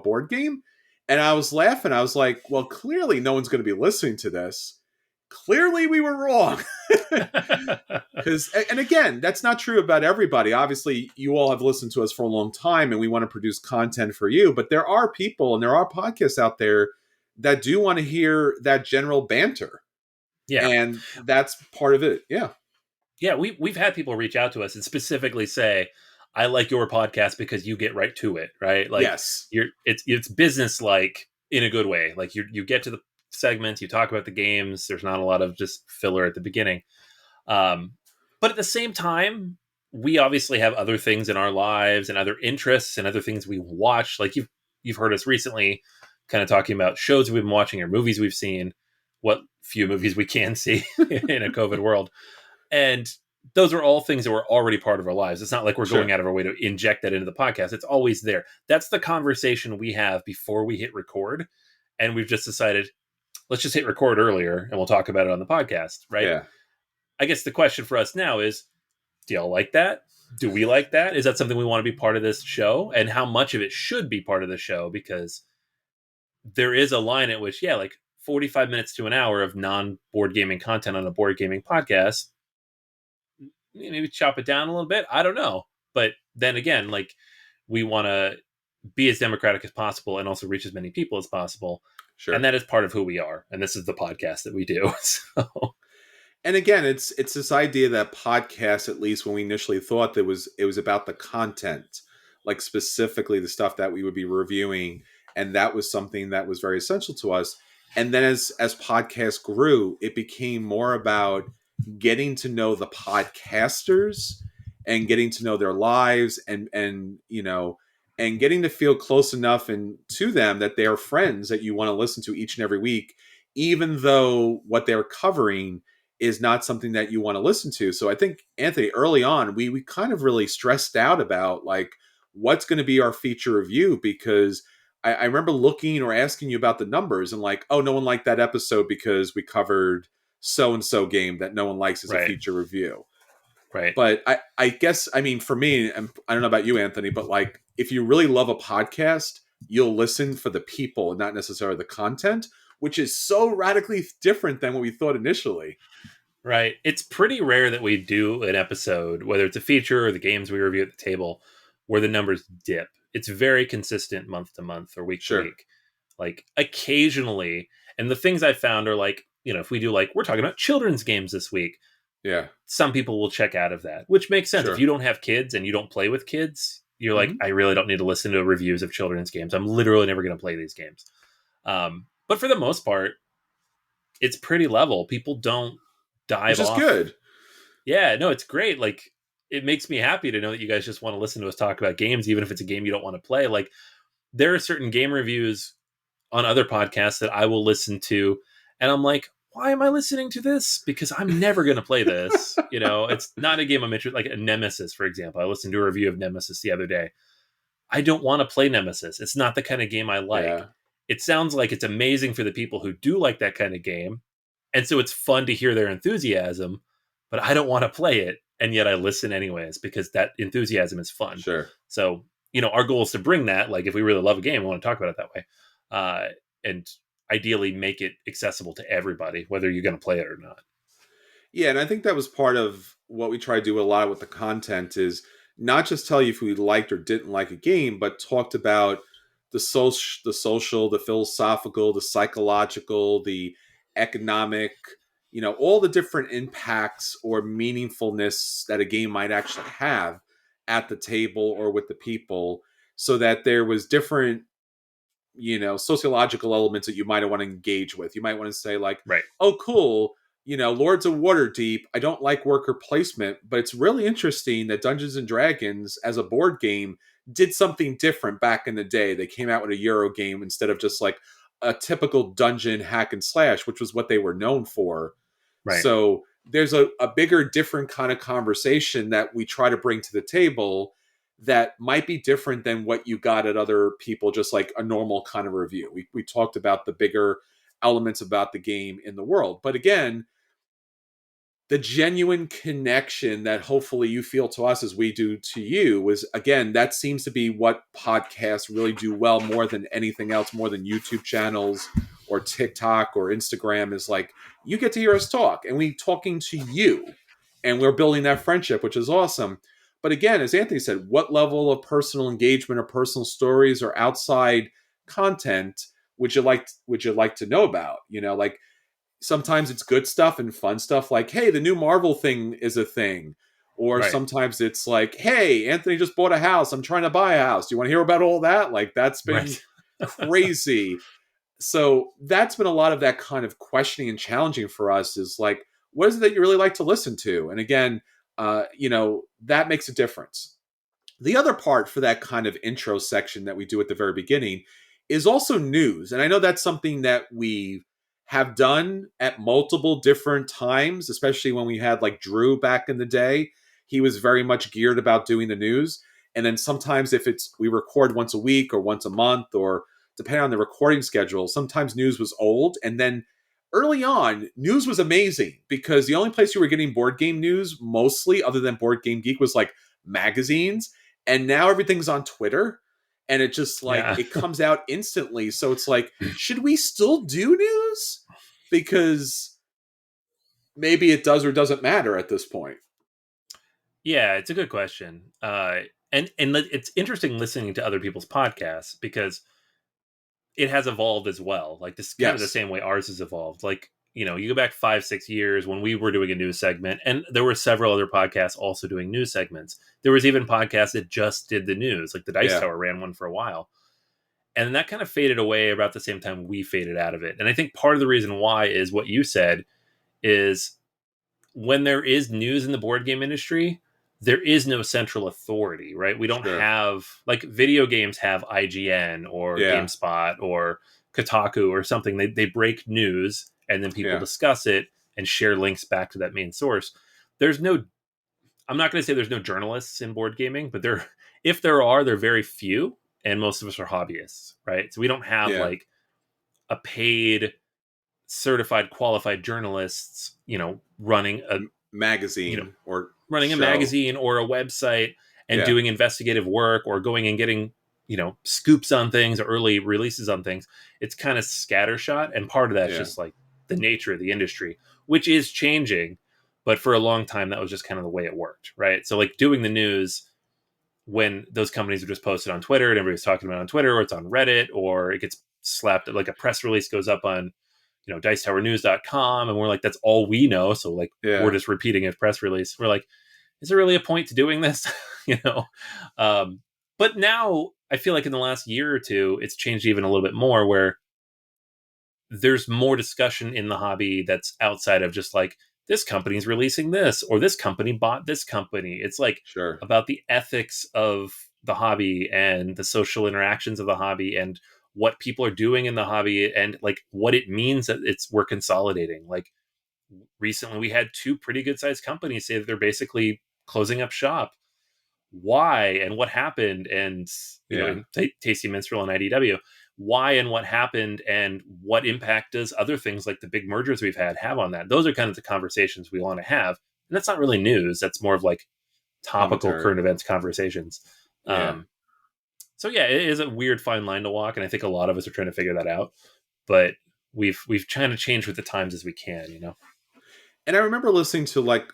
Speaker 1: board game. And I was laughing. I was like, well, clearly no one's going to be listening to this. Clearly we were wrong. Because, and again, that's not true about everybody. Obviously, you all have listened to us for a long time and we want to produce content for you. But there are people and there are podcasts out there that do want to hear that general banter.
Speaker 2: Yeah.
Speaker 1: And that's part of it. Yeah.
Speaker 2: Yeah, we've had people reach out to us and specifically say, "I like your podcast because you get right to it." Right? Like
Speaker 1: Yes.
Speaker 2: it's business like in a good way. Like you get to the segments, you talk about the games. There's not a lot of just filler at the beginning. But at the same time, we obviously have other things in our lives and other interests and other things we watch. Like you've heard us recently, kind of talking about shows we've been watching or movies we've seen. What few movies we can see in a COVID world. And those are all things that were already part of our lives. It's not like we're going
Speaker 1: Sure.
Speaker 2: out of our way to inject that into the podcast. It's always there. That's the conversation we have before we hit record. And we've just decided, let's just hit record earlier and we'll talk about it on the podcast. Right.
Speaker 1: Yeah.
Speaker 2: I guess the question for us now is, do y'all like that? Do we like that? Is that something we want to be part of this show? And how much of it should be part of the show? Because there is a line at which, yeah, like 45 minutes to an hour of non board gaming content on a board gaming podcast, maybe chop it down a little bit. I don't know. But then again, like we want to be as democratic as possible and also reach as many people as possible.
Speaker 1: Sure.
Speaker 2: And that is part of who we are. And this is the podcast that we do. So
Speaker 1: And again, it's this idea that podcasts, at least when we initially thought that it was about the content, like specifically the stuff that we would be reviewing, and that was something that was very essential to us. And then as podcasts grew, it became more about getting to know the podcasters and getting to know their lives and getting to feel close enough and to them that they are friends that you want to listen to each and every week, even though what they're covering is not something that you want to listen to. So I think, Anthony, early on, we kind of really stressed out about like what's going to be our feature review because I remember looking or asking you about the numbers and like, oh, no one liked that episode because we covered so and so game that no one likes as a
Speaker 2: right.
Speaker 1: feature review.
Speaker 2: Right.
Speaker 1: But I guess, I mean, for me, and I don't know about you, Anthony, but like if you really love a podcast, you'll listen for the people and not necessarily the content, which is so radically different than what we thought initially.
Speaker 2: Right. It's pretty rare that we do an episode, whether it's a feature or the games we review at the table, where the numbers dip. It's very consistent month to month or week to
Speaker 1: Sure.
Speaker 2: week. Like occasionally, and the things I found are like, if we do like, we're talking about children's games this week,
Speaker 1: Yeah.
Speaker 2: some people will check out of that, which makes sense.
Speaker 1: Sure.
Speaker 2: If you don't have kids and you don't play with kids, you're like,
Speaker 1: Mhm.
Speaker 2: I really don't need to listen to reviews of children's games. I'm literally never going to play these games. But for the most part, it's pretty level. People don't dive
Speaker 1: Which is
Speaker 2: off.
Speaker 1: good.
Speaker 2: Yeah, no, it's great. Like, it makes me happy to know that you guys just want to listen to us talk about games, even if it's a game you don't want to play. Like, there are certain game reviews on other podcasts that I will listen to And I'm like, why am I listening to this? Because I'm never going to play this. It's not a game I'm interested. Like a Nemesis, for example. I listened to a review of Nemesis the other day. I don't want to play Nemesis. It's not the kind of game I like.
Speaker 1: Yeah.
Speaker 2: It sounds like it's amazing for the people who do like that kind of game. And so it's fun to hear their enthusiasm, but I don't want to play it. And yet I listen anyways because that enthusiasm is fun.
Speaker 1: Sure.
Speaker 2: So, our goal is to bring that. Like, if we really love a game, we want to talk about it that way. And ideally make it accessible to everybody, whether you're going to play it or not.
Speaker 1: Yeah, and I think that was part of what we try to do a lot with the content is not just tell you if we liked or didn't like a game, but talked about the social, the philosophical, the psychological, the economic, all the different impacts or meaningfulness that a game might actually have at the table or with the people, so that there was different sociological elements that you might want to engage with. You might want to say like,
Speaker 2: Right.
Speaker 1: oh cool, Lords of Waterdeep, I don't like worker placement, but it's really interesting that Dungeons and Dragons as a board game did something different back in the day. They came out with a Euro game instead of just like a typical dungeon hack and slash, which was what they were known for.
Speaker 2: Right.
Speaker 1: So there's a bigger, different kind of conversation that we try to bring to the table that might be different than what you got at other people, just like a normal kind of review. We talked about the bigger elements about the game in the world. But again, the genuine connection that hopefully you feel to us as we do to you was, again, that seems to be what podcasts really do well more than anything else, more than YouTube channels or TikTok or Instagram, is like, you get to hear us talk and we talking to you and we're building that friendship, which is awesome. But again, as Anthony said, what level of personal engagement or personal stories or outside content would you like to know about? Like, sometimes it's good stuff and fun stuff like, hey, the new Marvel thing is a thing. Or
Speaker 2: Right.
Speaker 1: sometimes it's like, hey, Anthony just bought a house, I'm trying to buy a house, do you want to hear about all that? Like, that's been
Speaker 2: Right.
Speaker 1: crazy. So that's been a lot of that kind of questioning and challenging for us, is like, what is it that you really like to listen to? And again, that makes a difference. The other part for that kind of intro section that we do at the very beginning is also news. And I know that's something that we have done at multiple different times, especially when we had like Drew back in the day. He was very much geared about doing the news. And then sometimes if we record once a week or once a month, or depending on the recording schedule, sometimes news was old. And then early on, news was amazing because the only place you were getting board game news mostly, other than Board Game Geek, was like magazines. And now everything's on Twitter, and it just like
Speaker 2: Yeah.
Speaker 1: it comes out instantly. So it's like, should we still do news? Because maybe it does or doesn't matter at this point.
Speaker 2: Yeah, it's a good question. And it's interesting listening to other people's podcasts because it has evolved as well. Like, this is kind of the
Speaker 1: Yes.
Speaker 2: same way ours has evolved. Like, you go back 5-6 years when we were doing a news segment, and there were several other podcasts also doing news segments. There was even podcasts that just did the news, like the Dice
Speaker 1: Yeah.
Speaker 2: Tower ran one for a while. And that kind of faded away about the same time we faded out of it. And I think part of the reason why is what you said, is when there is news in the board game industry, there is no central authority, right? We don't
Speaker 1: Sure.
Speaker 2: have, like, video games have IGN or
Speaker 1: Yeah.
Speaker 2: GameSpot or Kotaku or something. They break news and then people
Speaker 1: Yeah.
Speaker 2: discuss it and share links back to that main source. There's no, I'm not going to say there's no journalists in board gaming, but if there are, they're very few, and most of us are hobbyists, right? So we don't have
Speaker 1: Yeah.
Speaker 2: like a paid certified qualified journalists, running a you know
Speaker 1: Magazine or
Speaker 2: running a
Speaker 1: show.
Speaker 2: magazine or a website and
Speaker 1: Yeah.
Speaker 2: doing investigative work or going and getting, scoops on things or early releases on things. It's kind of scattershot. And part of that's
Speaker 1: Yeah.
Speaker 2: just like the nature of the industry, which is changing. But for a long time, that was just kind of the way it worked. Right. So, like, doing the news when those companies are just posted on Twitter and everybody's talking about it on Twitter, or it's on Reddit, or it gets slapped, like a press release goes up on, dicetowernews.com, and we're like, that's all we know. So, like, we're
Speaker 1: Yeah.
Speaker 2: just repeating a press release. We're like, is there really a point to doing this? you know um, but now I feel like in the last year or two it's changed even a little bit more, where there's more discussion in the hobby that's outside of just like, this company's releasing this or this company bought this company. It's like
Speaker 1: Sure.
Speaker 2: about the ethics of the hobby and the social interactions of the hobby and what people are doing in the hobby and like what it means that we're consolidating. Like recently we had two pretty good sized companies say that they're basically closing up shop. Why and what happened? And
Speaker 1: Yeah.
Speaker 2: in Tasty Minstrel and IDW, why and what happened, and what impact does other things like the big mergers we've had have on that? Those are kind of the conversations we want to have, and that's not really news. That's more of like topical
Speaker 1: Commentary.
Speaker 2: current events conversations.
Speaker 1: Yeah.
Speaker 2: So yeah, it is a weird fine line to walk, and I think a lot of us are trying to figure that out. But we've trying to change with the times as we can.
Speaker 1: And I remember listening to like,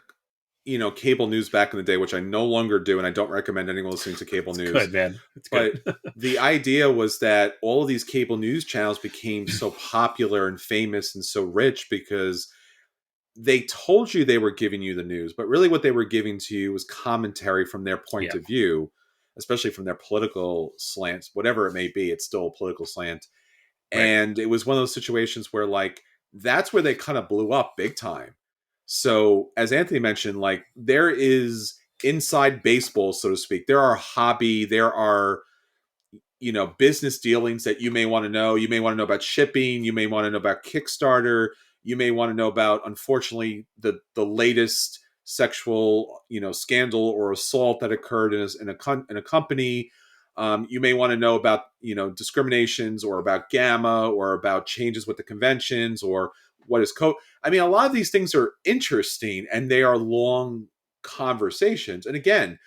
Speaker 1: cable news back in the day, which I no longer do, and I don't recommend anyone listening to cable
Speaker 2: It's
Speaker 1: news.
Speaker 2: good, man. It's good.
Speaker 1: But the idea was that all of these cable news channels became so popular and famous and so rich because they told you they were giving you the news, but really what they were giving to you was commentary from their point
Speaker 2: Yeah,
Speaker 1: of view, especially from their political slants, whatever it may be. It's still a political slant.
Speaker 2: right.
Speaker 1: And it was one of those situations where like that's where they kind of blew up big time. So as Anthony mentioned, like there is inside baseball, so to speak. There are hobby, there are business dealings that you may want to know. You may want to know about shipping, you may want to know about Kickstarter, you may want to know about, unfortunately, the latest sexual scandal or assault that occurred in a company. You may want to know about discriminations or about gamma or about changes with the conventions or what is code. I mean, a lot of these things are interesting and they are long conversations. And again,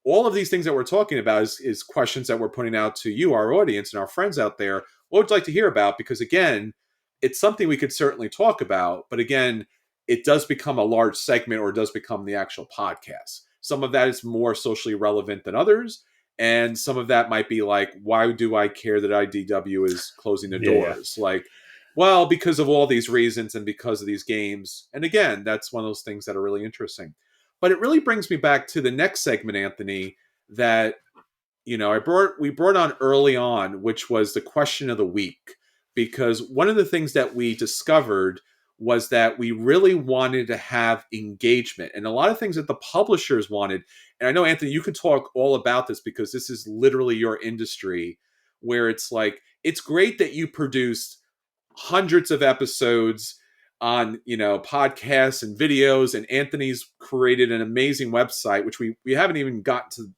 Speaker 1: all of these things that we're talking about is questions that we're putting out to you, our audience, and our friends out there. What would you like to hear about? Because again, it's something we could certainly talk about, but again, it does become a large segment or it does become the actual podcast. Some of that is more socially relevant than others, and some of that might be like, why do I care that IDW is closing the
Speaker 2: Yeah, yeah.
Speaker 1: doors? Like, well, because of all these reasons and because of these games. And again, that's one of those things that are really interesting. But it really brings me back to the next segment, Anthony, that we brought on early on, which was the question of the week. Because one of the things that we discovered was that we really wanted to have engagement and a lot of things that the publishers wanted. And I know, Anthony, you can talk all about this because this is literally your industry, where it's like, it's great that you produced hundreds of episodes on podcasts and videos, and Anthony's created an amazing website which we haven't even gotten to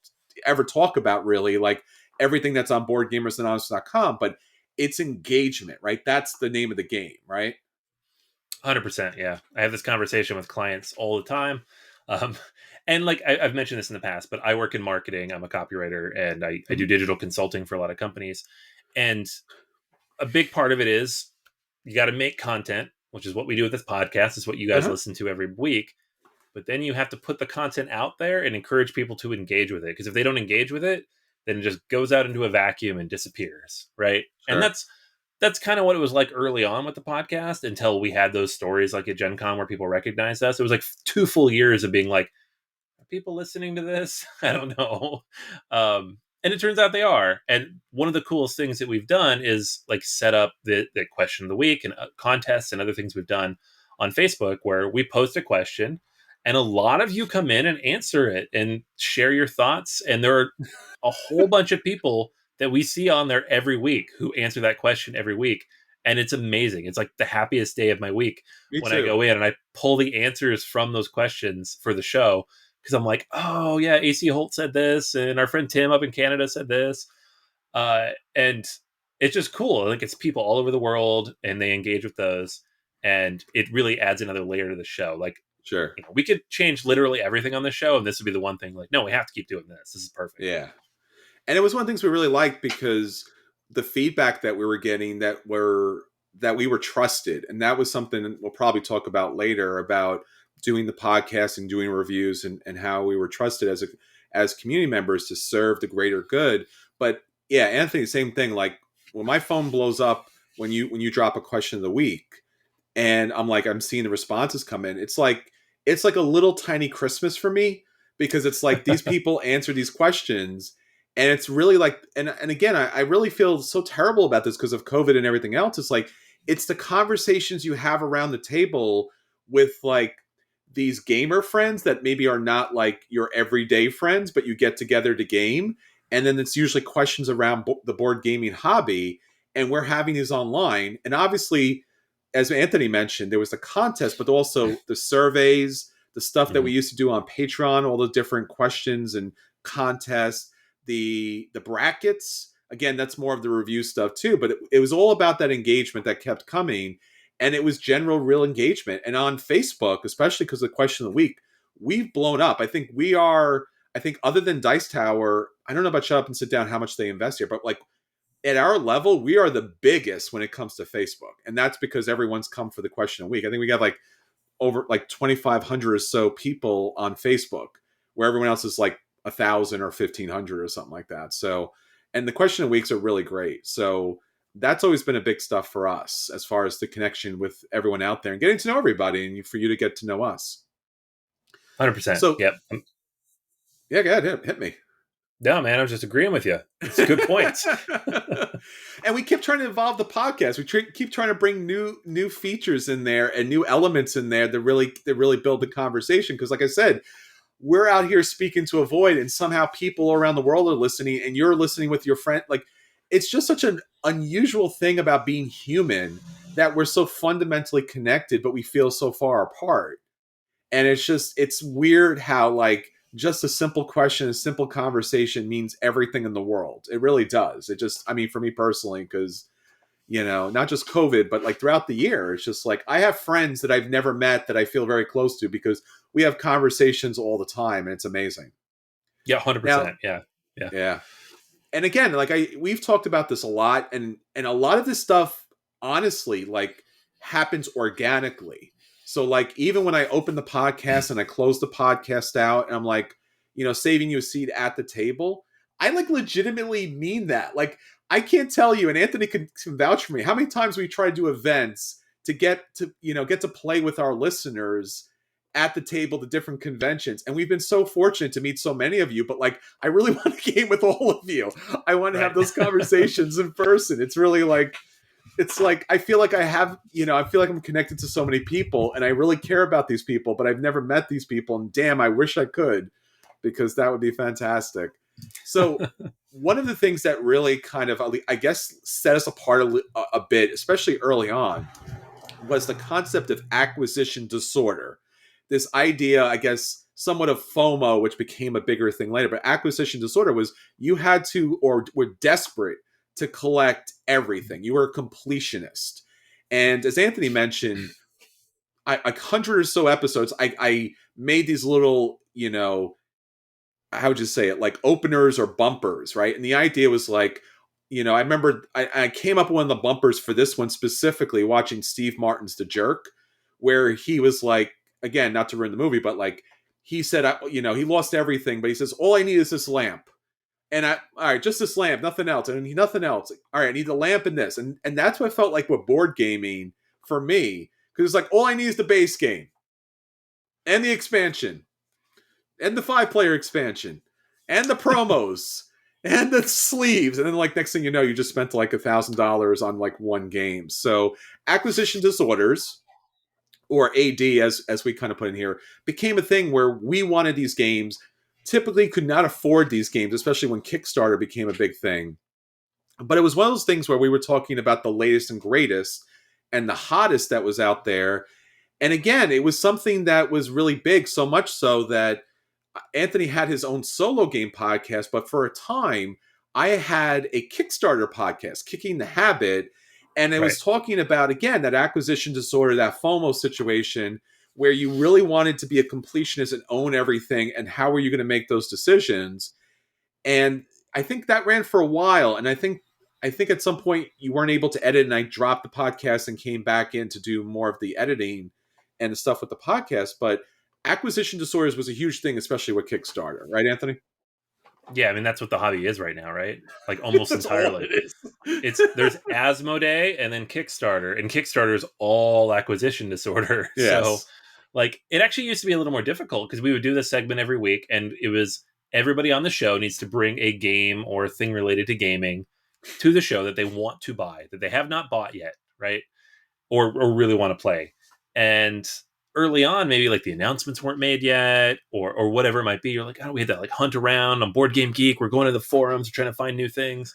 Speaker 1: ever talk about, really, like everything that's on boardgamersanonymous.com. But it's engagement, right? That's the name of the game, right?
Speaker 2: 100%. Yeah. I have this conversation with clients all the time. Um, and like I've mentioned this in the past, but I work in marketing. I'm a copywriter and I do
Speaker 1: Mhm.
Speaker 2: digital consulting for a lot of companies. And a big part of it is you got to make content, which is what we do with this podcast. Is what you guys
Speaker 1: Uh-huh.
Speaker 2: listen to every week. But then you have to put the content out there and encourage people to engage with it. Because if they don't engage with it, then it just goes out into a vacuum and disappears. Right. And
Speaker 1: Sure.
Speaker 2: that's kind of what it was like early on with the podcast until we had those stories like at Gen Con where people recognized us. It was like 2 full years of being like, are people listening to this? I don't know. And it turns out they are. And one of the coolest things that we've done is like set up the question of the week and contests and other things we've done on Facebook where we post a question and a lot of you come in and answer it and share your thoughts. And there are a whole bunch of people that we see on there every week who answer that question every week. And it's amazing. It's like the happiest day of my week
Speaker 1: Me
Speaker 2: when I
Speaker 1: too.
Speaker 2: go in and I pull the answers from those questions for the show because I'm like, oh yeah, AC Holt said this, and our friend Tim up in Canada said this, and it's just cool. Like it's people all over the world, and they engage with those, and it really adds another layer to the show. Like
Speaker 1: Sure.
Speaker 2: we could change literally everything on the show, and this would be the one thing. Like, no, we have to keep doing this. This is perfect.
Speaker 1: Yeah. And it was one of the things we really liked because the feedback that we were getting that we were trusted, and that was something we'll probably talk about later about doing the podcast and doing reviews and how we were trusted as community members to serve the greater good. But yeah, Anthony, same thing. Like when my phone blows up when you drop a question of the week, and I'm seeing the responses come in. It's like a little tiny Christmas for me because it's like these people answer these questions, and it's really like, and again, I really feel so terrible about this because of COVID and everything else. It's like it's the conversations you have around the table with like these gamer friends that maybe are not like your everyday friends, but you get together to game, and then it's usually questions around the board gaming hobby. and we're having these online. And obviously, as Anthony mentioned, there was the contest, but also the surveys, the stuff that we used to do on Patreon, all the different questions and contests, the brackets. Again, that's more of the review stuff too, but it was all about that engagement that kept coming. And it was general real engagement. And on Facebook, especially because of the question of the week, we've blown up. I think other than Dice Tower, I don't know about Shut Up and Sit Down, how much they invest here, but like at our level, we are the biggest when it comes to Facebook. And that's because everyone's come for the question of the week. I think we got like over like 2,500 or so people on Facebook, where everyone else is like 1,000 or 1,500 or something like that. So, and the question of weeks are really great. So that's always been a big stuff for us as far as the connection with everyone out there and getting to know everybody and for you to get to know us.
Speaker 2: 100%.
Speaker 1: So,
Speaker 2: yep.
Speaker 1: Yeah, go ahead, hit me.
Speaker 2: No, man, I was just agreeing with you. It's good points.
Speaker 1: And we keep trying to evolve the podcast. We keep trying to bring new features in there and new elements in there that really build the conversation. Because, like I said, we're out here speaking to a void, and somehow people around the world are listening, and you're listening with your friend. Like, it's just such an unusual thing about being human that we're so fundamentally connected, but we feel so far apart. And it's weird how like just a simple question, a simple conversation means everything in the world. It really does. It just, I mean, for me personally, because, not just COVID, but like throughout the year, it's just like I have friends that I've never met that I feel very close to because we have conversations all the time, and it's amazing.
Speaker 2: Yeah, 100%.
Speaker 1: Now, yeah. And again, like we've talked about this a lot, and a lot of this stuff, honestly, like happens organically. So like even when I open the podcast and I close the podcast out and I'm like, saving you a seat at the table, I like legitimately mean that. Like I can't tell you, and Anthony can vouch for me, how many times we try to do events to get to play with our listeners at the table to different conventions. And we've been so fortunate to meet so many of you, but like I really want to game with all of you. I want to have those conversations in person. It's really like I feel like I feel like I'm connected to so many people and I really care about these people, but I've never met these people, and damn, I wish I could, because that would be fantastic. So one of the things that really kind of, I guess, set us apart a bit, especially early on, was the concept of acquisition disorder. This idea, I guess, somewhat of FOMO, which became a bigger thing later, but acquisition disorder was you had to, or were desperate to collect everything. You were a completionist. And as Anthony mentioned, 100 or so episodes, I made these little, how would you say it, like openers or bumpers, right? And the idea was like, I remember I came up with one of the bumpers for this one specifically watching Steve Martin's The Jerk, where he was like, again, not to ruin the movie, but like he said, he lost everything, but he says, all I need is this lamp. And all right, just this lamp, nothing else. And nothing else. All right, I need the lamp and this. And that's what felt like with board gaming for me. Because it's like, all I need is the base game. And the expansion. And the 5-player expansion. And the promos. And the sleeves. And then like next thing you know, you just spent like $1,000 on like one game. So acquisition disorders, or AD as we kind of put in here, became a thing where we wanted these games, typically could not afford these games, especially when Kickstarter became a big thing. But it was one of those things where we were talking about the latest and greatest and the hottest that was out there. And again, it was something that was really big, so much so that Anthony had his own solo game podcast, but for a time, I had a Kickstarter podcast, Kicking the Habit, and it was talking about, again, that acquisition disorder, that FOMO situation, where you really wanted to be a completionist and own everything, and how were you going to make those decisions? And I think that ran for a while, and I think at some point you weren't able to edit, and I dropped the podcast and came back in to do more of the editing and the stuff with the podcast. But acquisition disorders was a huge thing, especially with Kickstarter, right, Anthony?
Speaker 2: Yeah, I mean that's what the hobby is right now, right? Like almost entirely. There's Asmodee and then Kickstarter, and Kickstarter is all acquisition disorder.
Speaker 1: Yes.
Speaker 2: So, like, it actually used to be a little more difficult because we would do this segment every week, and it was everybody on the show needs to bring a game or a thing related to gaming to the show that they want to buy, that they have not bought yet, right? Or really want to play. And early on, maybe like the announcements weren't made yet, or whatever it might be. You're like, oh, we had to like hunt around on Board Game Geek. We're going to the forums, trying to find new things.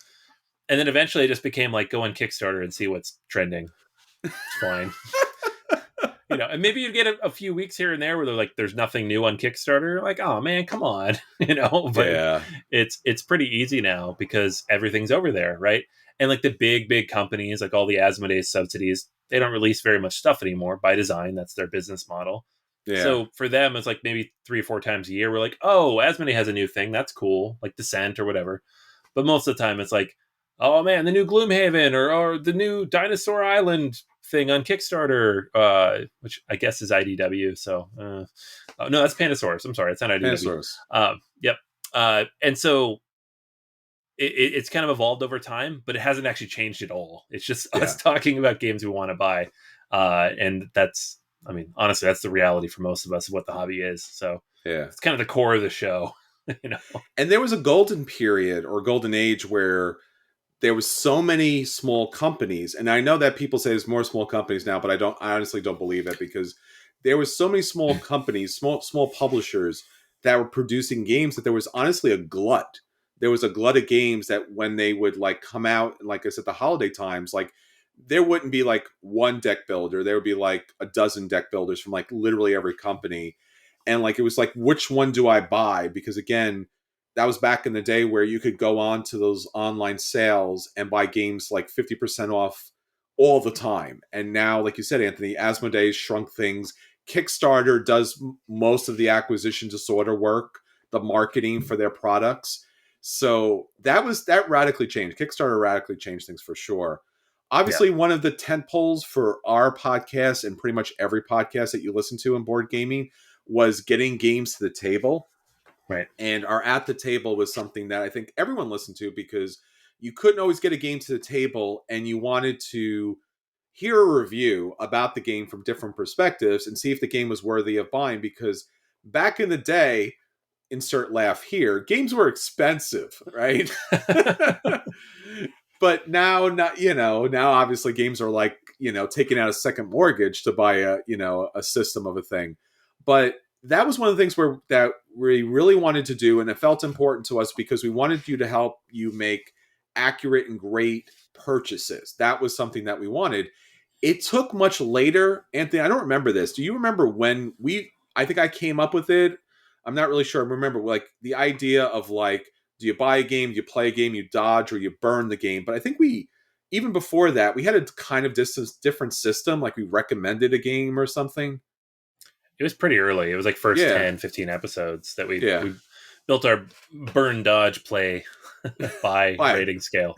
Speaker 2: And then eventually it just became like go on Kickstarter and see what's trending. It's fine. And maybe you get a few weeks here and there where they're like, there's nothing new on Kickstarter. Like, oh man, come on, but
Speaker 1: Yeah.
Speaker 2: it's pretty easy now because everything's over there. Right. And like the big companies, like all the Asmodee's subsidies, they don't release very much stuff anymore by design. That's their business model.
Speaker 1: Yeah.
Speaker 2: So for them, it's like maybe 3 or 4 times a year. We're like, oh, Asmodee has a new thing. That's cool. Like Descent or whatever. But most of the time it's like, oh man, the new Gloomhaven or the new Dinosaur Island thing on Kickstarter, which I guess is IDW. So, oh, no, that's Pandasaurus. I'm sorry, it's not IDW.
Speaker 1: Dinosaurs.
Speaker 2: Yep. And so it's kind of evolved over time, but it hasn't actually changed at all. It's just us talking about games we want to buy, and that's, I mean, honestly, that's the reality for most of us of what the hobby is. So, it's kind of the core of the show,
Speaker 1: And there was a golden period or golden age where there was so many small companies, and I know that people say there's more small companies now, but I honestly don't believe it, because there was so many small companies, small publishers that were producing games that there was honestly a glut. There was a glut of games that when they would like come out, like I said, the holiday times, like there wouldn't be like one deck builder. There would be like a dozen deck builders from like literally every company. And like it was like, which one do I buy? Because again, that was back in the day where you could go on to those online sales and buy games like 50% off all the time. And now, like you said, Anthony, Asmodee's shrunk things. Kickstarter does most of the acquisition to sort of work, the marketing for their products. So that radically changed. Kickstarter radically changed things for sure.
Speaker 2: yeah,
Speaker 1: Obviously, one of the tent poles for our podcast and pretty much every podcast that you listen to in board gaming was getting games to the table.
Speaker 2: right.
Speaker 1: And our At the Table was something that I think everyone listened to, because you couldn't always get a game to the table and you wanted to hear a review about the game from different perspectives and see if the game was worthy of buying. Because back in the day, insert laugh here, games were expensive, right? But now, not, now obviously games are like, taking out a second mortgage to buy a system of a thing. But that was one of the things that we really wanted to do, and it felt important to us because we wanted you to help you make accurate and great purchases. That was something that we wanted. It took much later, Anthony. I don't remember this. Do you remember when I think I came up with it. I'm not really sure. I remember like the idea of like, do you buy a game, do you play a game, you dodge, or you burn the game? But I think even before that, we had a kind of different system. Like we recommended a game or something.
Speaker 2: It was pretty early. It was like first
Speaker 1: Yeah.
Speaker 2: 10, 15 episodes that we
Speaker 1: Yeah.
Speaker 2: built our burn, dodge, play by rating scale.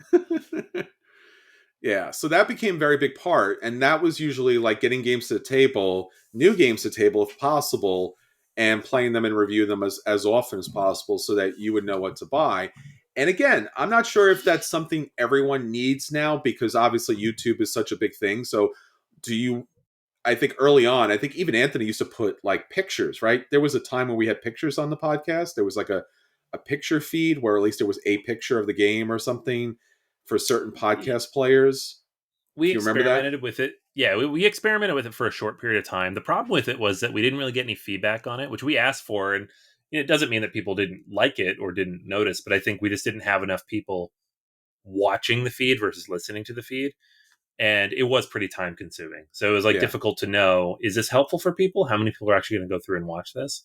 Speaker 1: Yeah, so that became a very big part, and that was usually like getting games to the table, new games to the table if possible, and playing them and reviewing them as often as possible so that you would know what to buy. And again, I'm not sure if that's something everyone needs now, because obviously YouTube is such a big thing. So I think early on, I think even Anthony used to put like pictures, right? There was a time when we had pictures on the podcast. There was like a picture feed where at least there was a picture of the game or something for certain podcast players.
Speaker 2: We
Speaker 1: Do you remember that?
Speaker 2: experimented with it. Yeah, we experimented with it for a short period of time. The problem with it was that we didn't really get any feedback on it, which we asked for. And it doesn't mean that people didn't like it or didn't notice, but I think we just didn't have enough people watching the feed versus listening to the feed. And it was pretty time consuming. So it was like
Speaker 1: Yeah,
Speaker 2: difficult to know, is this helpful for people? How many people are actually going to go through and watch this?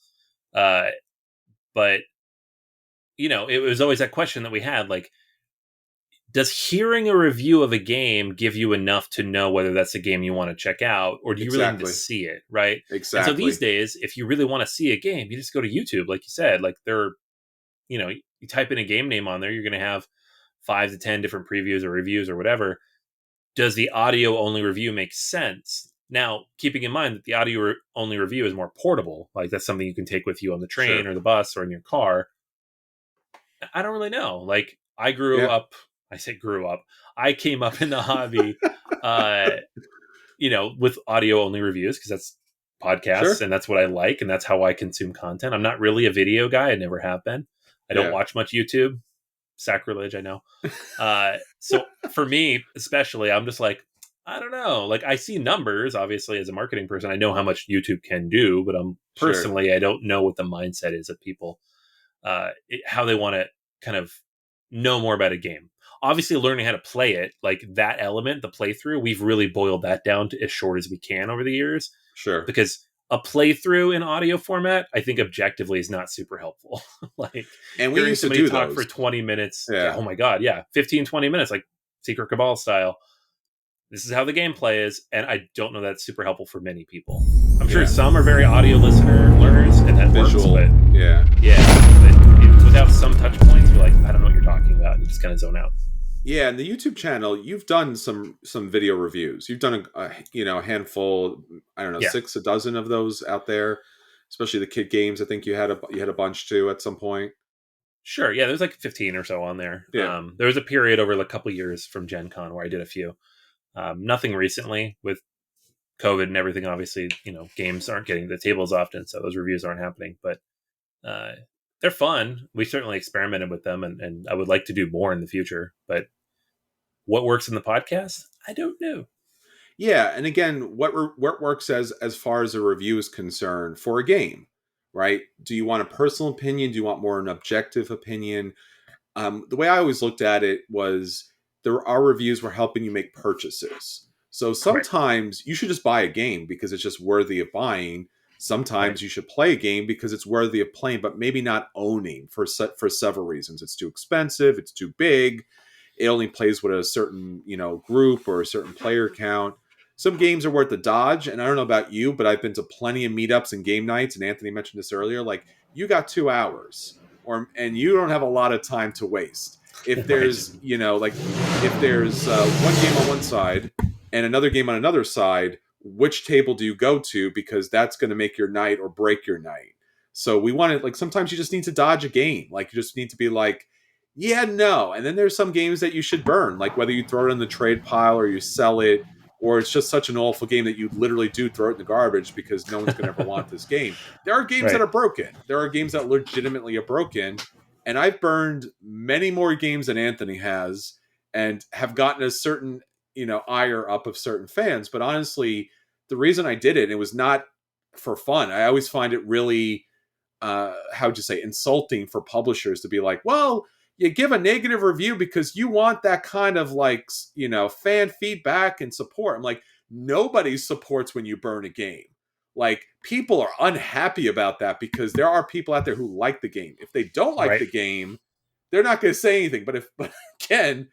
Speaker 2: Uh, but, it was always that question that we had, like, does hearing a review of a game give you enough to know whether that's a game you want to check out, or do you really need to
Speaker 1: exactly.
Speaker 2: see it, right? And so these
Speaker 1: Exactly.
Speaker 2: days, if you really want to see a game, you just go to YouTube, like you said. Like you type in a game name on there, you're going to have 5 to 10 different previews or reviews or whatever. Does the audio only review make sense? Now, keeping in mind that the audio only review is more portable, like that's something you can take with you on the train
Speaker 1: Sure.
Speaker 2: or the bus or in your car. I don't really know. Like I grew
Speaker 1: Yeah.
Speaker 2: up, I say grew up. I came up in the hobby, uh, with audio only reviews because that's podcasts
Speaker 1: Sure.
Speaker 2: and that's what I like and that's how I consume content. I'm not really a video guy. I never have been. I don't
Speaker 1: Yeah.
Speaker 2: watch much YouTube. Sacrilege, I know. So for me, especially, I'm just like, I don't know. Like I see numbers, obviously, as a marketing person, I know how much YouTube can do, but
Speaker 1: Sure.
Speaker 2: personally, I don't know what the mindset is of people, how they want to kind of know more about a game. Obviously, learning how to play it, like that element, the playthrough, we've really boiled that down to as short as we can over the years,
Speaker 1: Sure.
Speaker 2: because a playthrough in audio format, I think objectively is not super helpful. Like
Speaker 1: And we
Speaker 2: hearing
Speaker 1: used to
Speaker 2: somebody
Speaker 1: do
Speaker 2: talk for
Speaker 1: those.
Speaker 2: 20 minutes. Yeah.
Speaker 1: Yeah.
Speaker 2: Oh my God. Yeah. 15, 20 minutes, like Secret Cabal style. This is how the gameplay is. And I don't know that's super helpful for many people. I'm sure
Speaker 1: Yeah.
Speaker 2: some are very audio learners and that
Speaker 1: Visual.
Speaker 2: works, but
Speaker 1: Yeah.
Speaker 2: without some touch points, you're like, I don't know what you're talking about. And you just kind of zone out.
Speaker 1: Yeah, and the YouTube channel, you've done some video reviews. You've done a handful, I don't know,
Speaker 2: Yeah.
Speaker 1: six, a dozen of those out there, especially the kid games. I think you had a bunch too at some point.
Speaker 2: Sure. Yeah. There's like 15 or so on there.
Speaker 1: Yeah.
Speaker 2: There was a period over a couple years from Gen Con where I did a few. Nothing recently with COVID and everything. Obviously, games aren't getting the tables often, so those reviews aren't happening. But uh, they're fun. We certainly experimented with them, and I would like to do more in the future. But what works in the podcast, I don't know.
Speaker 1: Yeah, and again, what works as far as a review is concerned for a game, right? Do you want a personal opinion? Do you want more an objective opinion? The way I always looked at it was our reviews were helping you make purchases. So
Speaker 2: Right.
Speaker 1: sometimes you should just buy a game because it's just worthy of buying.
Speaker 2: Right.
Speaker 1: Sometimes you should play a game because it's worthy of playing, but maybe not owning for several reasons. It's too expensive. It's too big. It only plays with a certain group or a certain player count. Some games are worth the dodge, and I don't know about you, but I've been to plenty of meetups and game nights, and Anthony mentioned this earlier. Like, you got 2 hours, and you don't have a lot of time to waste. If
Speaker 2: Right.
Speaker 1: there's if there's one game on one side and another game on another side, which table do you go to? Because that's going to make your night or break your night. So we want to, like, sometimes you just need to dodge a game. Like, you just need to be like, yeah, no. And then there's some games that you should burn, like whether you throw it in the trade pile or you sell it, or it's just such an awful game that you literally do throw it in the garbage because no one's going to ever want this game. There are games that
Speaker 2: Right.
Speaker 1: are broken. There are games that legitimately are broken. And I've burned many more games than Anthony has and have gotten a certain, ire up of certain fans. But honestly, the reason I did it was not for fun. I always find it really, how would you say, insulting for publishers to be like, well, you give a negative review because you want that kind of, like, fan feedback and support. I'm like, nobody supports when you burn a game. Like, people are unhappy about that because there are people out there who like the game. If they don't like
Speaker 2: Right.
Speaker 1: the game, they're not going to say anything. But again,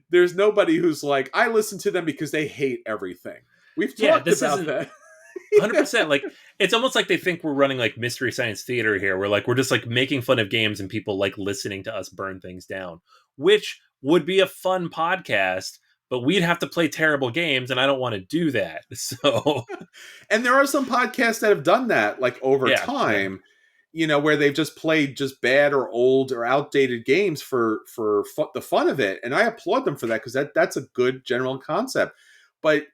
Speaker 1: there's nobody who's like, I listen to them because they hate everything. We've
Speaker 2: Yeah.
Speaker 1: talked
Speaker 2: This
Speaker 1: about
Speaker 2: isn't
Speaker 1: that.
Speaker 2: 100%. Like, it's almost like they think we're running like Mystery Science Theater here. We're just like making fun of games and people like listening to us burn things down, which would be a fun podcast, but we'd have to play terrible games, and I don't want to do that. So,
Speaker 1: And there are some podcasts that have done that, like, over
Speaker 2: yeah.
Speaker 1: time, where they've just played just bad or old or outdated games for the fun of it, and I applaud them for that because that's a good general concept. But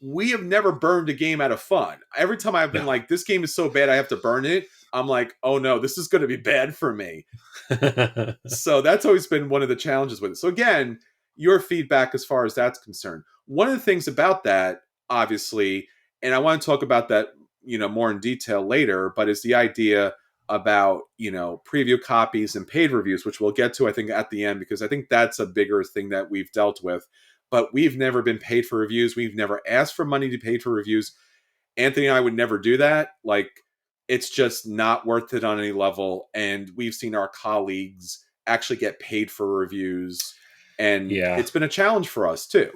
Speaker 1: we have never burned a game out of fun. Every time I've been
Speaker 2: No.
Speaker 1: like, this game is so bad I have to burn it, I'm like, oh no, this is going to be bad for me. So that's always been one of the challenges with it. So again, your feedback as far as that's concerned. One of the things about that, obviously, and I want to talk about that, more in detail later, but is the idea about, preview copies and paid reviews, which we'll get to, I think, at the end, because I think that's a bigger thing that we've dealt with. But we've never been paid for reviews. We've never asked for money to pay for reviews. Anthony and I would never do that. Like, it's just not worth it on any level. And we've seen our colleagues actually get paid for reviews. And
Speaker 2: Yeah.
Speaker 1: it's been a challenge for us too.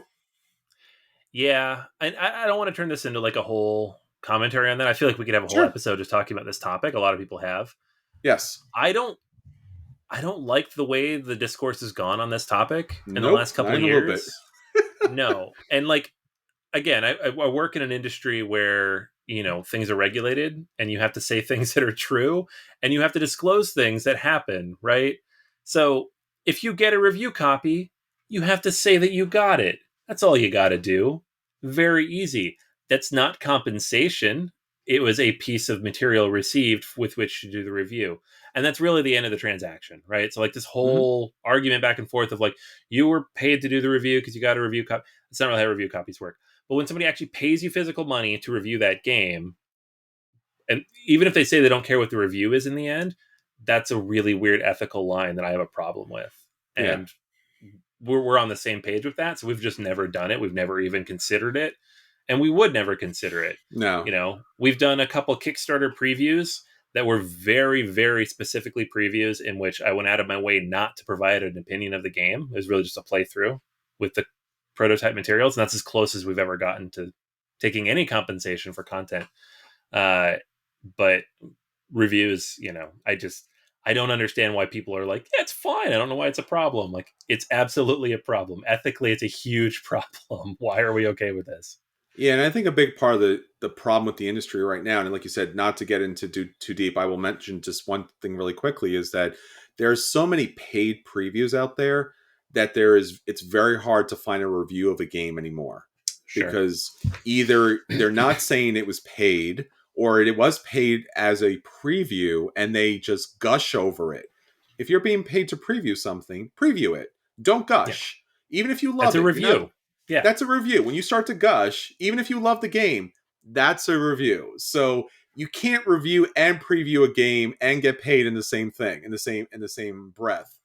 Speaker 2: Yeah. And I don't want to turn this into like a whole commentary on that. I feel like we could have a whole
Speaker 1: Sure.
Speaker 2: episode just talking about this topic. A lot of people have.
Speaker 1: Yes.
Speaker 2: I don't like the way the discourse has gone on this topic in the
Speaker 1: Nope.
Speaker 2: last couple
Speaker 1: Not
Speaker 2: of
Speaker 1: even a little bit.
Speaker 2: years. No. And like, again, I work in an industry where, things are regulated and you have to say things that are true and you have to disclose things that happen, right? So if you get a review copy, you have to say that you got it. That's all you got to do. Very easy. That's not compensation. It was a piece of material received with which to do the review. And that's really the end of the transaction, right? So like this
Speaker 1: Mm-hmm.
Speaker 2: whole argument back and forth of like, you were paid to do the review because you got a review copy. That's not really how review copies work. But when somebody actually pays you physical money to review that game, and even if they say they don't care what the review is in the end, that's a really weird ethical line that I have a problem with.
Speaker 1: Yeah.
Speaker 2: and we're on the same page with that. So we've just never done it. We've never even considered it, and we would never consider it.
Speaker 1: No.
Speaker 2: We've done a couple Kickstarter previews that were very, very specifically previews in which I went out of my way not to provide an opinion of the game. It was really just a playthrough with the prototype materials, and that's as close as we've ever gotten to taking any compensation for content. But reviews, I don't understand why people are like, yeah, it's fine. I don't know why it's a problem. Like, it's absolutely a problem. Ethically, it's a huge problem. Why are we okay with this?
Speaker 1: Yeah, and I think a big part of the problem with the industry right now, and like you said, not to get into too deep, I will mention just one thing really quickly, is that there's so many paid previews out there that it's very hard to find a review of a game anymore,
Speaker 2: Sure.
Speaker 1: because either they're not saying it was paid, or it was paid as a preview and they just gush over it. If you're being paid to preview something, preview it. Don't
Speaker 2: Yeah.
Speaker 1: gush. Even if you
Speaker 2: That's
Speaker 1: love
Speaker 2: a
Speaker 1: it, you're not
Speaker 2: review. Yeah.
Speaker 1: that's a review. When you start to gush, even if you love the game, that's a review. So you can't review and preview a game and get paid in the same thing, in the same breath.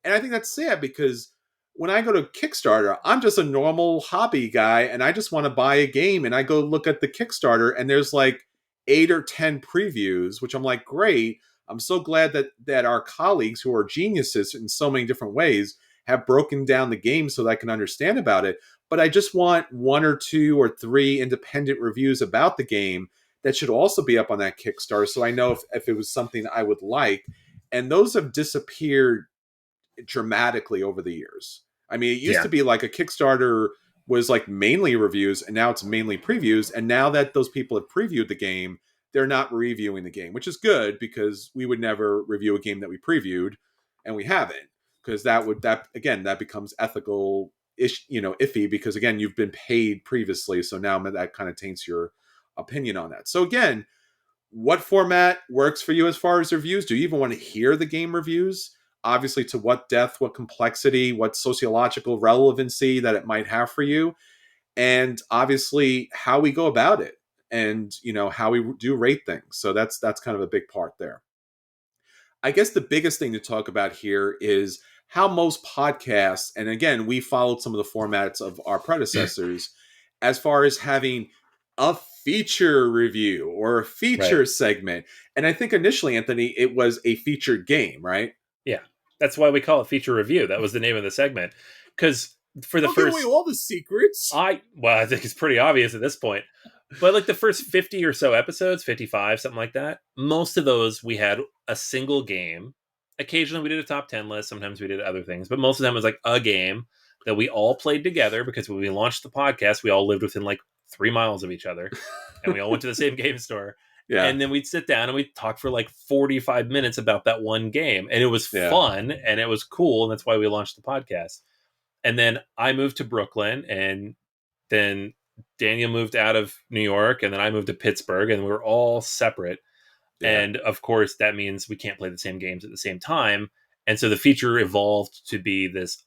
Speaker 1: And I think that's sad, because when I go to Kickstarter, I'm just a normal hobby guy and I just want to buy a game, and I go look at the Kickstarter and there's like 8 or 10 previews, which I'm like, great. I'm so glad that our colleagues, who are geniuses in so many different ways, have broken down the game so that I can understand about it. But I just want 1 or 2 or 3 independent reviews about the game that should also be up on that Kickstarter, so I know if it was something I would like. And those have disappeared dramatically over the years. I mean, it used
Speaker 2: Yeah.
Speaker 1: to be like a Kickstarter was like mainly reviews, and now it's mainly previews. And now that those people have previewed the game, they're not reviewing the game, which is good, because we would never review a game that we previewed, and we haven't, because that becomes ethical ish, iffy, because again, you've been paid previously, so now that kind of taints your opinion on that. So again, what format works for you as far as reviews? Do you even want to hear the game reviews? Obviously, to what depth, what complexity, what sociological relevancy that it might have for you, and obviously how we go about it, and how we do rate things. So that's kind of a big part there. I guess the biggest thing to talk about here is how most podcasts, and again, we followed some of the formats of our predecessors, as far as having a feature review or a
Speaker 2: Right.
Speaker 1: feature segment. And I think initially, Anthony, it was a featured game, right?
Speaker 2: Yeah. That's why we call it feature review. That was the name of the segment. Because for the
Speaker 1: Don't give away
Speaker 2: first,
Speaker 1: all the secrets.
Speaker 2: I think it's pretty obvious at this point. But like the first 50 or so episodes, 55, something like that, most of those we had a single game. Occasionally we did a top 10 list. Sometimes we did other things. But most of them was like a game that we all played together, because when we launched the podcast, we all lived within like 3 miles of each other, and we all went to the same game store.
Speaker 1: Yeah,
Speaker 2: And then we'd sit down and we'd talk for like 45 minutes about that one game. And it was
Speaker 1: yeah,
Speaker 2: fun and it was cool. And that's why we launched the podcast. And then I moved to Brooklyn, and then Daniel moved out of New York, and then I moved to Pittsburgh, and we were all separate.
Speaker 1: yeah,
Speaker 2: And of course, that means we can't play the same games at the same time. And so the feature evolved to be this,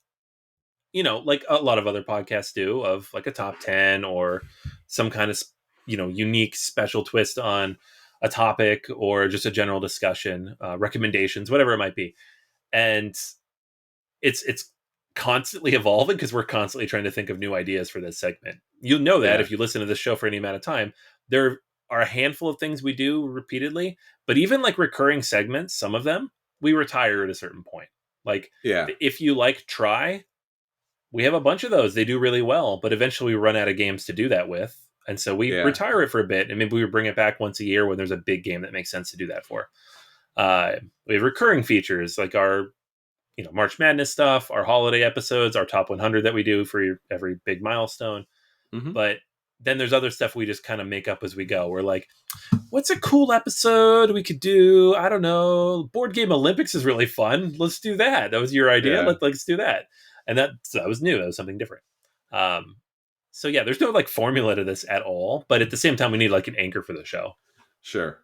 Speaker 2: like a lot of other podcasts do, of like a top 10 or some kind of, unique special twist on a topic, or just a general discussion, recommendations, whatever it might be. And it's constantly evolving, because we're constantly trying to think of new ideas for this segment. You'll know that
Speaker 1: yeah,
Speaker 2: if you listen to this show for any amount of time. There are a handful of things we do repeatedly, but even like recurring segments, some of them we retire at a certain point. Like,
Speaker 1: yeah,
Speaker 2: if you like Try, we have a bunch of those. They do really well, but eventually we run out of games to do that with. And so we
Speaker 1: yeah.
Speaker 2: retire it for a bit, and maybe we bring it back once a year when there's a big game that makes sense to do that for. We have recurring features like our March Madness stuff, our holiday episodes, our top 100 that we do for every big milestone.
Speaker 1: Hmm.
Speaker 2: But then there's other stuff we just kind of make up as we go. We're like, what's a cool episode we could do? I don't know. Board Game Olympics is really fun. Let's do that. That was your idea.
Speaker 1: Yeah,
Speaker 2: Let's do that. And that was new. That was something different. Um, so yeah, there's no like formula to this at all. But at the same time, we need like an anchor for the show.
Speaker 1: sure.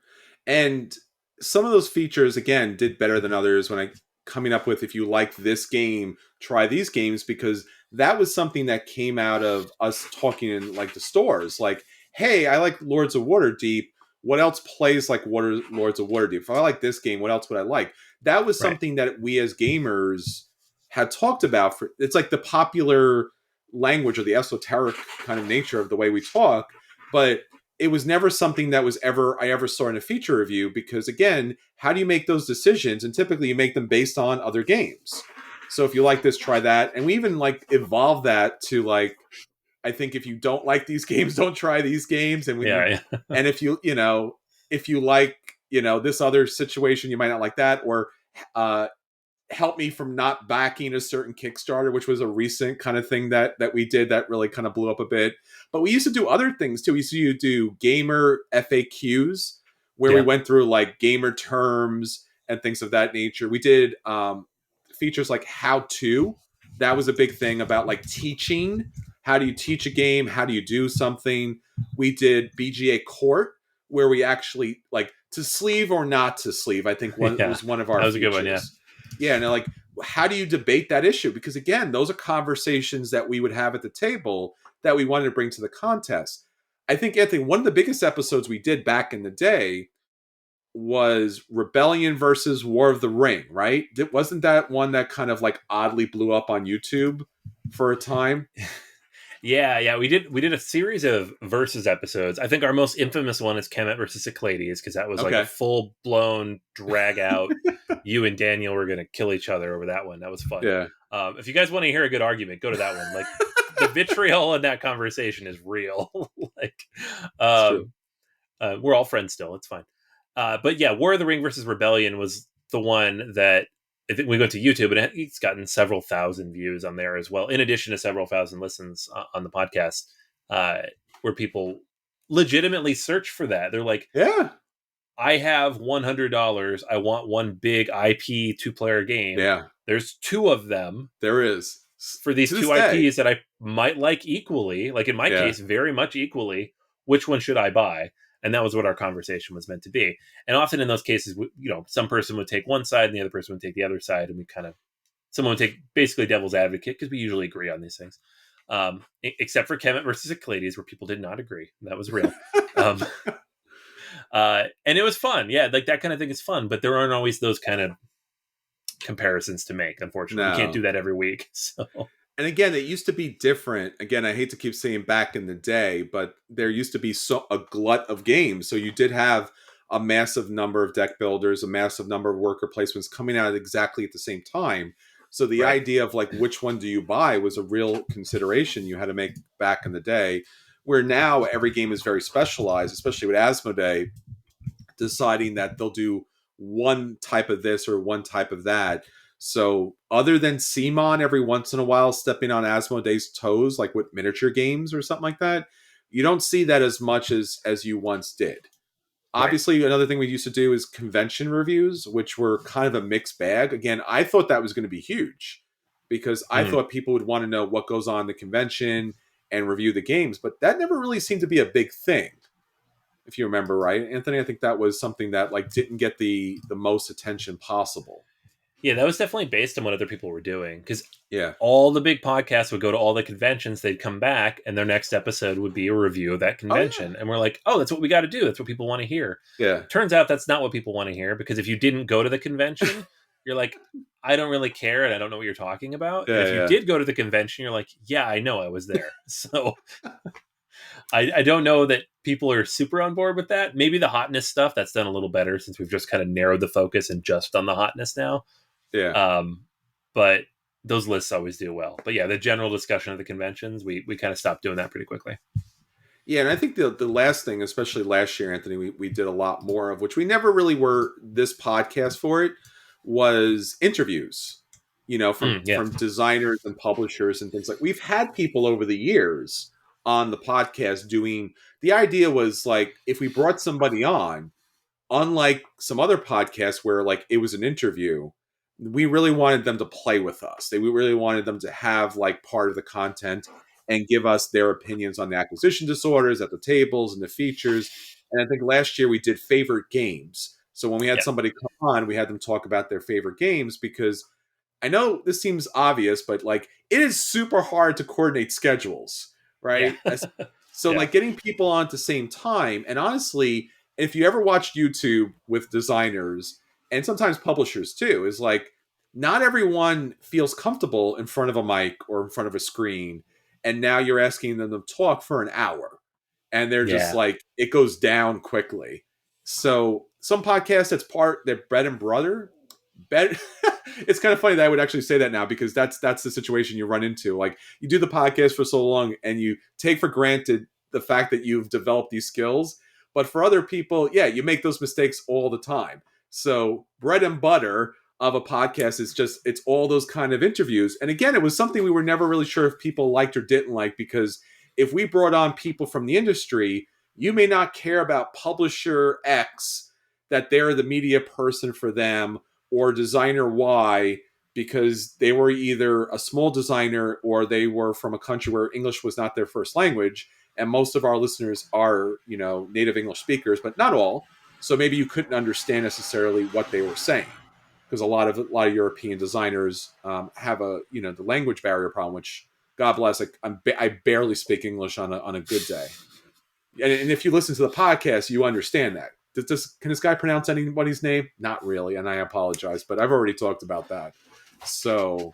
Speaker 1: And some of those features, again, did better than others when I coming up with, if you like this game, try these games, because that was something that came out of us talking in like the stores. Like, hey, I like Lords of Waterdeep. What else plays like Lords of Waterdeep? If I like this game, what else would I like? That was
Speaker 2: Right.
Speaker 1: something that we as gamers had talked about. It's like the popular language or the esoteric kind of nature of the way we talk, but it was never something that I ever saw in a feature review, because again, how do you make those decisions? And typically you make them based on other games. So if you like this, try that. And we even like evolve that to like, I think if you don't like these games, don't try these games. And when you,
Speaker 2: Yeah, yeah.
Speaker 1: and if you, if you like, this other situation, you might not like that, or uh, help me from not backing a certain Kickstarter, which was a recent kind of thing that we did that really kind of blew up a bit. But we used to do other things too. We used to do gamer FAQs where we
Speaker 2: Yeah.
Speaker 1: went through like gamer terms and things of that nature. We did features like how to. That was a big thing about like teaching. How do you teach a game? How do you do something? We did BGA court, where we actually like to sleeve or not to sleeve. I think
Speaker 2: Yeah.
Speaker 1: was one of
Speaker 2: That
Speaker 1: our
Speaker 2: was a good one. Yeah.
Speaker 1: features. Yeah, and like, how do you debate that issue? Because again, those are conversations that we would have at the table that we wanted to bring to the contest. I think, Anthony, one of the biggest episodes we did back in the day was Rebellion versus War of the Ring, right? Wasn't that one that kind of like oddly blew up on YouTube for a time?
Speaker 2: Yeah, we did a series of versus episodes. I think our most infamous one is Kemet versus Cyclades, because that was like a
Speaker 1: Okay.
Speaker 2: full blown drag out. You and Daniel were going to kill each other over that one. That was fun.
Speaker 1: Yeah.
Speaker 2: If you guys want to hear a good argument, go to that one. Like the vitriol in that conversation is real. Like,
Speaker 1: It's true.
Speaker 2: we're all friends still. It's fine. But yeah, War of the Ring versus Rebellion was the one that I think we go to YouTube, and it's gotten several thousand views on there as well, in addition to several thousand listens on the podcast, where people legitimately search for that. They're like,
Speaker 1: Yeah.
Speaker 2: I have $100. I want one big IP 2-player game.
Speaker 1: Yeah.
Speaker 2: There's two of them
Speaker 1: There is.
Speaker 2: for these
Speaker 1: To this
Speaker 2: two
Speaker 1: day.
Speaker 2: IPs that I might like equally. Like in my
Speaker 1: Yeah.
Speaker 2: case, very much equally. Which one should I buy? And that was what our conversation was meant to be. And often in those cases, some person would take one side and the other person would take the other side, and we someone would take basically devil's advocate, because we usually agree on these things. Except for Kemet versus Cyclades, where people did not agree. That was real. And it was fun. Yeah, like that kind of thing is fun, but there aren't always those kind of comparisons to make, unfortunately.
Speaker 1: No.
Speaker 2: You can't do that every week. So
Speaker 1: And again, it used to be different. Again, I hate to keep saying back in the day, but there used to be a glut of games. So you did have a massive number of deck builders, a massive number of worker placements coming out exactly at the same time. So the
Speaker 2: right.
Speaker 1: idea of like, which one do you buy was a real consideration you had to make back in the day, where now every game is very specialized, especially with Asmodee deciding that they'll do one type of this or one type of that. So other than CMON every once in a while stepping on Asmodee's toes, like with miniature games or something like that, you don't see that as much as you once did.
Speaker 2: Right.
Speaker 1: Obviously, another thing we used to do is convention reviews, which were kind of a mixed bag. Again, I thought that was going to be huge because I thought people would want to know what goes on in the convention and review the games, but that never really seemed to be a big thing. If you remember right, Anthony, I think that was something that like didn't get the most attention possible.
Speaker 2: Yeah, that was definitely based on what other people were doing, because
Speaker 1: Yeah.
Speaker 2: all the big podcasts would go to all the conventions, they'd come back, and their next episode would be a review of that convention. And we're like, oh, that's what we got to do. That's what people want to hear.
Speaker 1: Yeah.
Speaker 2: Turns out that's not what people want to hear, because if you didn't go to the convention, you're like, I don't really care, and I don't know what you're talking about. And if you did go to the convention, you're like, yeah, I know I was there. So I don't know that people are super on board with that. Maybe the hotness stuff, that's done a little better since we've just kind of narrowed the focus and just done the hotness now.
Speaker 1: Yeah.
Speaker 2: But those lists always do well. But yeah, the general discussion of the conventions, we kind of stopped doing that pretty quickly.
Speaker 1: Yeah, and I think the last thing, especially last year, Anthony, we did a lot more of, which we never really were this podcast for it, was interviews. From designers and publishers and things like. We've had people over the years on the podcast doing. The idea was like, if we brought somebody on, unlike some other podcasts where like it was an interview, we really wanted them to play with us. We really wanted them to have like part of the content and give us their opinions on the acquisition disorders at the tables and the features. And I think last year we did favorite games. So when we had somebody come on, we had them talk about their favorite games, because I know this seems obvious, but like it is super hard to coordinate schedules, right?
Speaker 2: Yeah.
Speaker 1: So like getting people on at the same time, and honestly, if you ever watched YouTube with designers and sometimes publishers too, is like not everyone feels comfortable in front of a mic or in front of a screen. And now you're asking them to talk for an hour. And they're just
Speaker 2: Yeah.
Speaker 1: like, it goes down quickly. So some podcasts, that's part, their bread and butter. It's kind of funny that I would actually say that now, because that's the situation you run into. Like, you do the podcast for so long and you take for granted the fact that you've developed these skills. But for other people, yeah, you make those mistakes all the time. So bread and butter of a podcast is just, it's all those kind of interviews. And again, it was something we were never really sure if people liked or didn't like, because if we brought on people from the industry, you may not care about publisher X, that they're the media person for them, or designer Y, because they were either a small designer or they were from a country where English was not their first language. And most of our listeners are, native English speakers, but not all. So maybe you couldn't understand necessarily what they were saying, because a lot of European designers have the language barrier problem, which, God bless, I barely speak English on a good day. And if you listen to the podcast, you understand that. Can this guy pronounce anybody's name? Not really, and I apologize, but I've already talked about that. So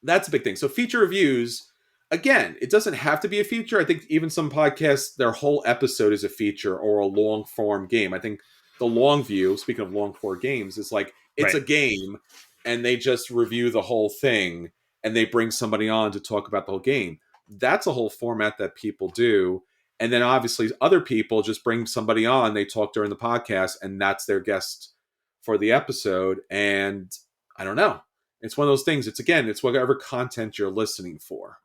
Speaker 1: that's a big thing. So feature reviews, again, it doesn't have to be a feature. I think even some podcasts, their whole episode is a feature or a long form game. I think the long view, speaking of long form games, is like, it's
Speaker 2: Right.
Speaker 1: a game and they just review the whole thing and they bring somebody on to talk about the whole game. That's a whole format that people do. And then obviously other people just bring somebody on, they talk during the podcast, and that's their guest for the episode. And I don't know. It's one of those things. It's whatever content you're listening for.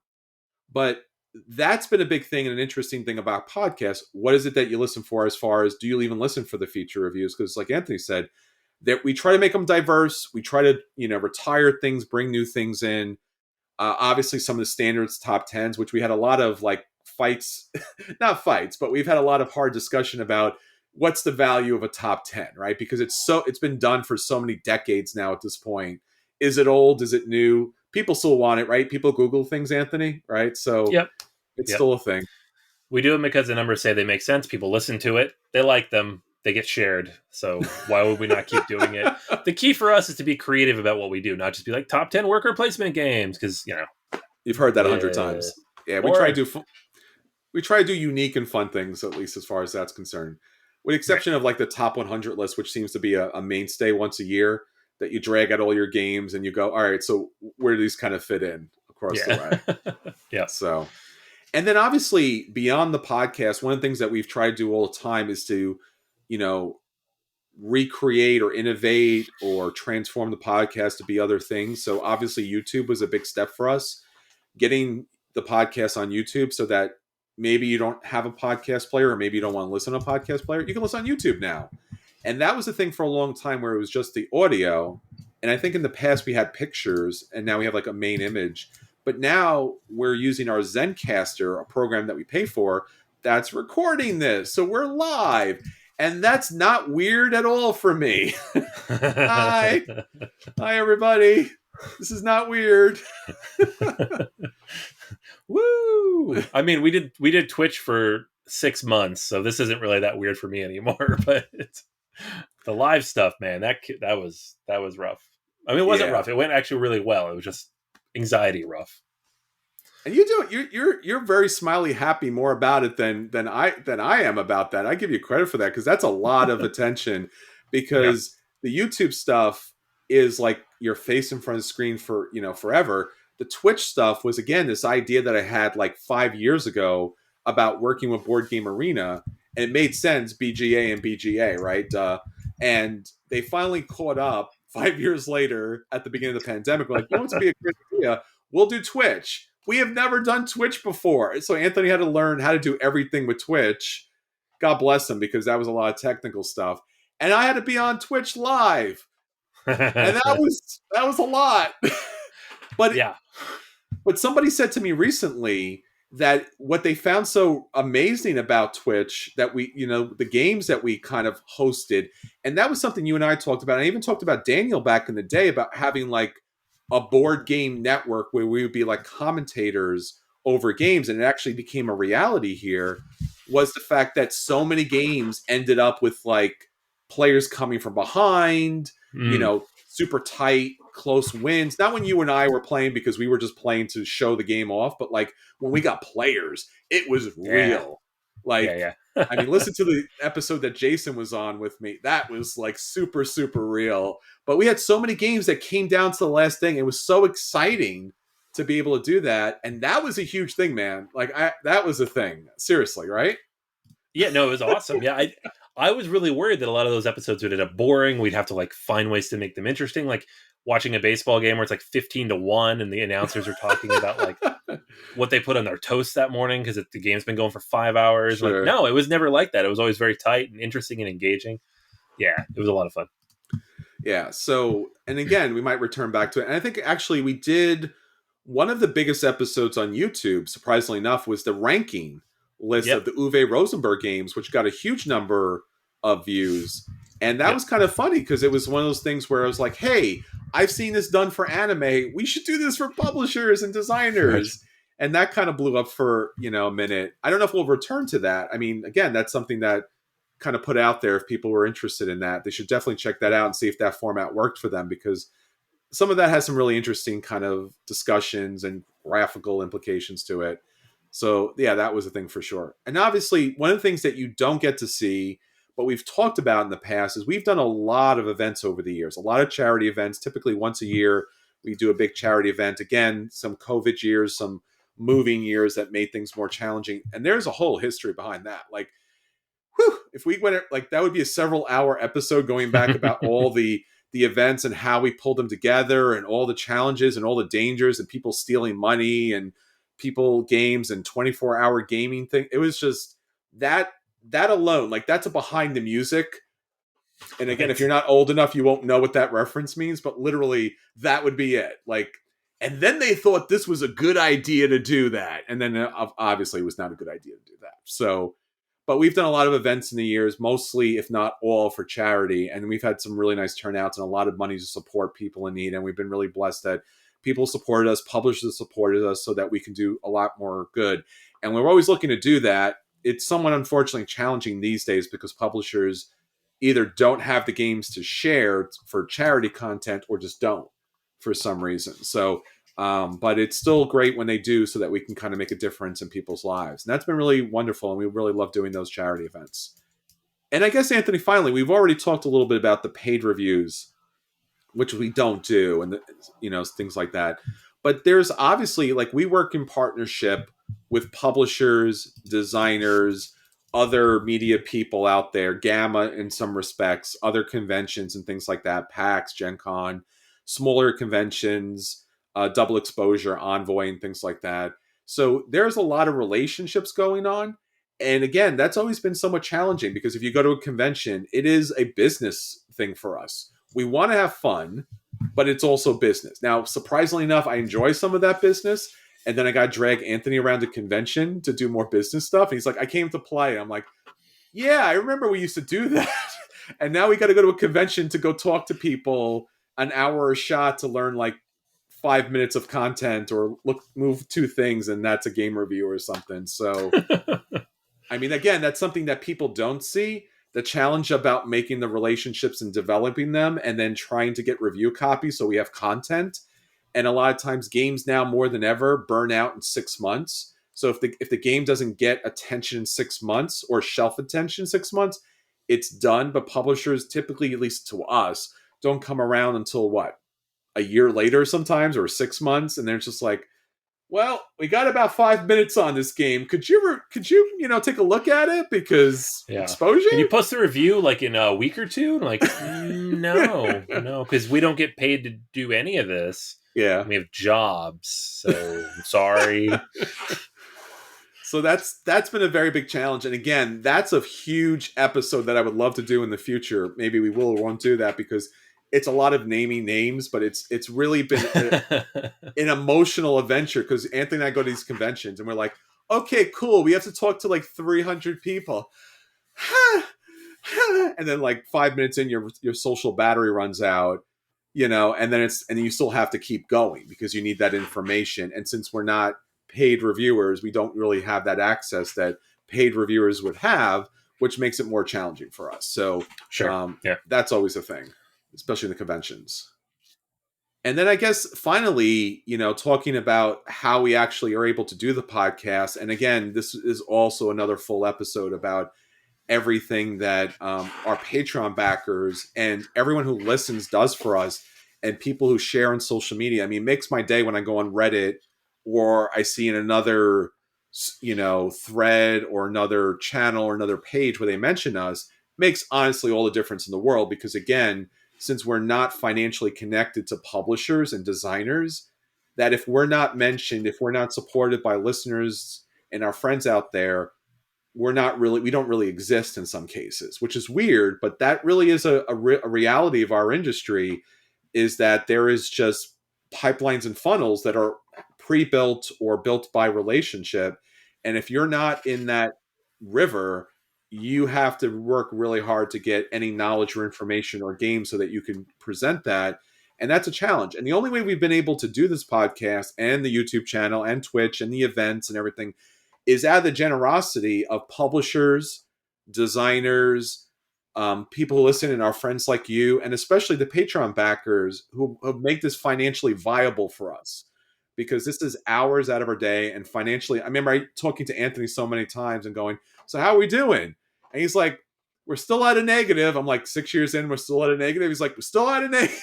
Speaker 1: But that's been a big thing and an interesting thing about podcasts. What is it that you listen for, as far as, do you even listen for the feature reviews? Because like Anthony said, that we try to make them diverse. We try to, retire things, bring new things in. Obviously, some of the standards top tens, which we had a lot of like fights, not fights, but we've had a lot of hard discussion about what's the value of a top 10, right? Because it's been done for so many decades now at this point. Is it old? Is it new? People still want it, right? People Google things, Anthony, right? So
Speaker 2: Yep.
Speaker 1: it's
Speaker 2: Yep.
Speaker 1: still a thing.
Speaker 2: We do them because the numbers say they make sense. People listen to it. They like them. They get shared. So why would we not keep doing it? The key for us is to be creative about what we do, not just be like top 10 worker placement games. Because,
Speaker 1: You've heard that 100 times. Yeah, we try to do unique and fun things, at least as far as that's concerned. With the exception of like the top 100 list, which seems to be a mainstay once a year, that you drag out all your games and you go, all right, so where do these kind of fit in across the way?
Speaker 2: Yeah.
Speaker 1: So, and then obviously beyond the podcast, one of the things that we've tried to do all the time is to, recreate or innovate or transform the podcast to be other things. So obviously YouTube was a big step for us, getting the podcast on YouTube, so that maybe you don't have a podcast player, or maybe you don't want to listen to a podcast player, you can listen on YouTube now. And that was the thing for a long time, where it was just the audio. And I think in the past we had pictures, and now we have like a main image. But now we're using our Zencaster, a program that we pay for, that's recording this. So we're live. And that's not weird at all for me. Hi, everybody. This is not weird.
Speaker 2: Woo! I mean, we did Twitch for 6 months, so this isn't really that weird for me anymore. But the live stuff, man, that was rough. I mean, it wasn't rough. It went actually really well. It was just anxiety rough.
Speaker 1: And you do it. You're very smiley, happy more about it than I am about that. I give you credit for that, because that's a lot of attention. Because the YouTube stuff is like your face in front of the screen for forever. The Twitch stuff was, again, this idea that I had like 5 years ago about working with Board Game Arena, and it made sense, BGA and BGA, right? And they finally caught up 5 years later at the beginning of the pandemic. We're like, what's be a good idea? We'll do Twitch. We have never done Twitch before. So Anthony had to learn how to do everything with Twitch. God bless him, because that was a lot of technical stuff. And I had to be on Twitch live. And that was a lot. But
Speaker 2: yeah.
Speaker 1: But somebody said to me recently that what they found so amazing about Twitch, that we, the games that we kind of hosted, and that was something you and I talked about. I even talked about Daniel back in the day, about having like a board game network where we would be like commentators over games. And it actually became a reality here, was the fact that so many games ended up with like players coming from behind, super tight, close wins. Not when you and I were playing because we were just playing to show the game off, but like when we got players, it was
Speaker 2: Yeah.
Speaker 1: real. Like,
Speaker 2: Yeah.
Speaker 1: I mean, listen to the episode that Jason was on with me. That was like super, super real. But we had so many games that came down to the last thing. It was so exciting to be able to do that. And that was a huge thing, man. Like that was a thing. Seriously, right?
Speaker 2: Yeah, no, it was awesome. Yeah, I was really worried that a lot of those episodes would end up boring. We'd have to like find ways to make them interesting, like watching a baseball game where it's like 15-1 and the announcers are talking about like what they put on their toast that morning because the game's been going for 5 hours. Like,
Speaker 1: Sure.
Speaker 2: no, it was never like that. It was always very tight and interesting and engaging. Yeah, it was a lot of fun.
Speaker 1: Yeah. So, and again, we might return back to it. And I think actually we did one of the biggest episodes on YouTube, surprisingly enough, was the ranking list of
Speaker 2: Yep.
Speaker 1: the Uwe Rosenberg games, which got a huge number of views. And that
Speaker 2: Yep.
Speaker 1: was kind of funny because it was one of those things where I was like, hey, I've seen this done for anime. We should do this for publishers and
Speaker 2: Right.
Speaker 1: designers. And that kind of blew up for, a minute. I don't know if we'll return to that. I mean, again, that's something that kind of put out there if people were interested in that. They should definitely check that out and see if that format worked for them because some of that has some really interesting kind of discussions and graphical implications to it. So yeah, that was a thing for sure. And obviously, one of the things that you don't get to see, but we've talked about in the past, is we've done a lot of events over the years, a lot of charity events. Typically, once a year, we do a big charity event. Again, some COVID years, some moving years that made things more challenging, and there's a whole history behind that. Like, whew, if we went like that would be a several hour episode going back about all the events and how we pulled them together and all the challenges and all the dangers and people stealing money and people games and 24-hour gaming thing. It was just that alone, like that's a behind the music. And again, if
Speaker 2: Right.
Speaker 1: you're not old enough, you won't know what that reference means, but literally that would be it. Like, and then they thought this was a good idea to do that. And then obviously it was not a good idea to do that. So, but we've done a lot of events in the years, mostly, if not all, for charity. And we've had some really nice turnouts and a lot of money to support people in need. And we've been really blessed that people supported us, publishers supported us so that we can do a lot more good. And we're always looking to do that. It's somewhat unfortunately challenging these days because publishers either don't have the games to share for charity content or just don't for some reason. So, but it's still great when they do so that we can kind of make a difference in people's lives. And that's been really wonderful. And we really love doing those charity events. And I guess, Anthony, finally, we've already talked a little bit about the paid reviews, which we don't do, and things like that. But there's obviously, like, we work in partnership with publishers, designers, other media people out there, Gamma in some respects, other conventions and things like that, PAX, Gen Con, smaller conventions, double exposure, Envoy, and things like that. So there's a lot of relationships going on. And again, that's always been somewhat challenging because if you go to a convention, it is a business thing for us. We want to have fun, but it's also business. Now, surprisingly enough, I enjoy some of that business. And then I got to drag Anthony around the convention to do more business stuff. And he's like, I came to play. I'm like, yeah, I remember we used to do that. And now we got to go to a convention to go talk to people an hour a shot to learn like 5 minutes of content or move two things. And that's a game review or something. So, I mean, again, that's something that people don't see. The challenge about making the relationships and developing them and then trying to get review copies so we have content. And a lot of times games now more than ever burn out in 6 months. So if the game doesn't get attention in 6 months or shelf attention in 6 months, it's done. But publishers typically, at least to us, don't come around until what? A year later sometimes or 6 months. And they're just like, well, we got about 5 minutes on this game. Could you take a look at it? Because
Speaker 2: Yeah. Can you
Speaker 1: exposure?
Speaker 2: post a review like in a week or two? And like, no, because we don't get paid to do any of this.
Speaker 1: Yeah.
Speaker 2: We have jobs, so I'm sorry.
Speaker 1: So that's been a very big challenge. And again, that's a huge episode that I would love to do in the future. Maybe we will or won't do that because it's a lot of naming names, but it's really been an emotional adventure because Anthony and I go to these conventions and we're like, okay, cool. We have to talk to like 300 people. And then like 5 minutes in, your social battery runs out, and then you still have to keep going because you need that information. And since we're not paid reviewers, we don't really have that access that paid reviewers would have, which makes it more challenging for us. So
Speaker 2: Sure. Yeah.
Speaker 1: that's always a thing, especially in the conventions. And then I guess finally, talking about how we actually are able to do the podcast. And again, this is also another full episode about everything that our Patreon backers and everyone who listens does for us, and people who share on social media. I mean, it makes my day when I go on Reddit or I see in another, thread or another channel or another page where they mention us. Makes honestly all the difference in the world, because again, since we're not financially connected to publishers and designers, that if we're not mentioned, if we're not supported by listeners and our friends out there, we don't really exist in some cases, which is weird, but that really is a reality of our industry, is that there is just pipelines and funnels that are pre-built or built by relationship. And if you're not in that river, you have to work really hard to get any knowledge or information or game so that you can present that. And that's a challenge. And the only way we've been able to do this podcast and the YouTube channel and Twitch and the events and everything is out of the generosity of publishers, designers, people who listen, and our friends like you, and especially the Patreon backers who make this financially viable for us. Because this is hours out of our day, and financially, I remember talking to Anthony so many times and going, "So how are we doing?" And he's like, "We're still at a negative." I'm like, 6 years in, we're still at a negative. He's like, "We're still at a negative."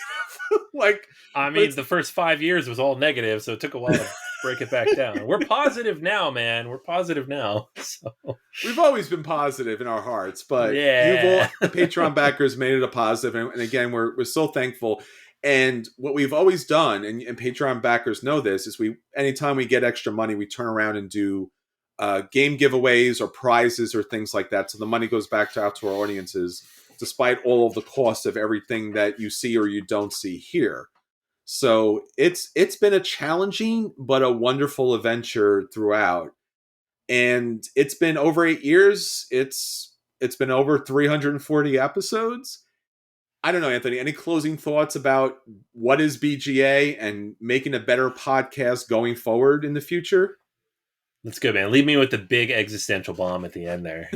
Speaker 1: Like,
Speaker 2: I
Speaker 1: but
Speaker 2: mean,
Speaker 1: it's
Speaker 2: the first 5 years was all negative, so it took a while to break it back down. We're positive now, man. We're positive now. So
Speaker 1: we've always been positive in our hearts, but
Speaker 2: yeah.
Speaker 1: the Patreon backers made it a positive, and again, we're so thankful. And what we've always done, and Patreon backers know this, is anytime we get extra money, we turn around and do game giveaways or prizes or things like that. So the money goes back out to our audiences, despite all of the costs of everything that you see or you don't see here. So it's been a challenging but a wonderful adventure throughout, and it's been over 8 years. It's been over 340 episodes. I don't know, Anthony, any closing thoughts about what is BGA and making a better podcast going forward in the future?
Speaker 2: That's good, man. Leave me with the big existential bomb at the end there.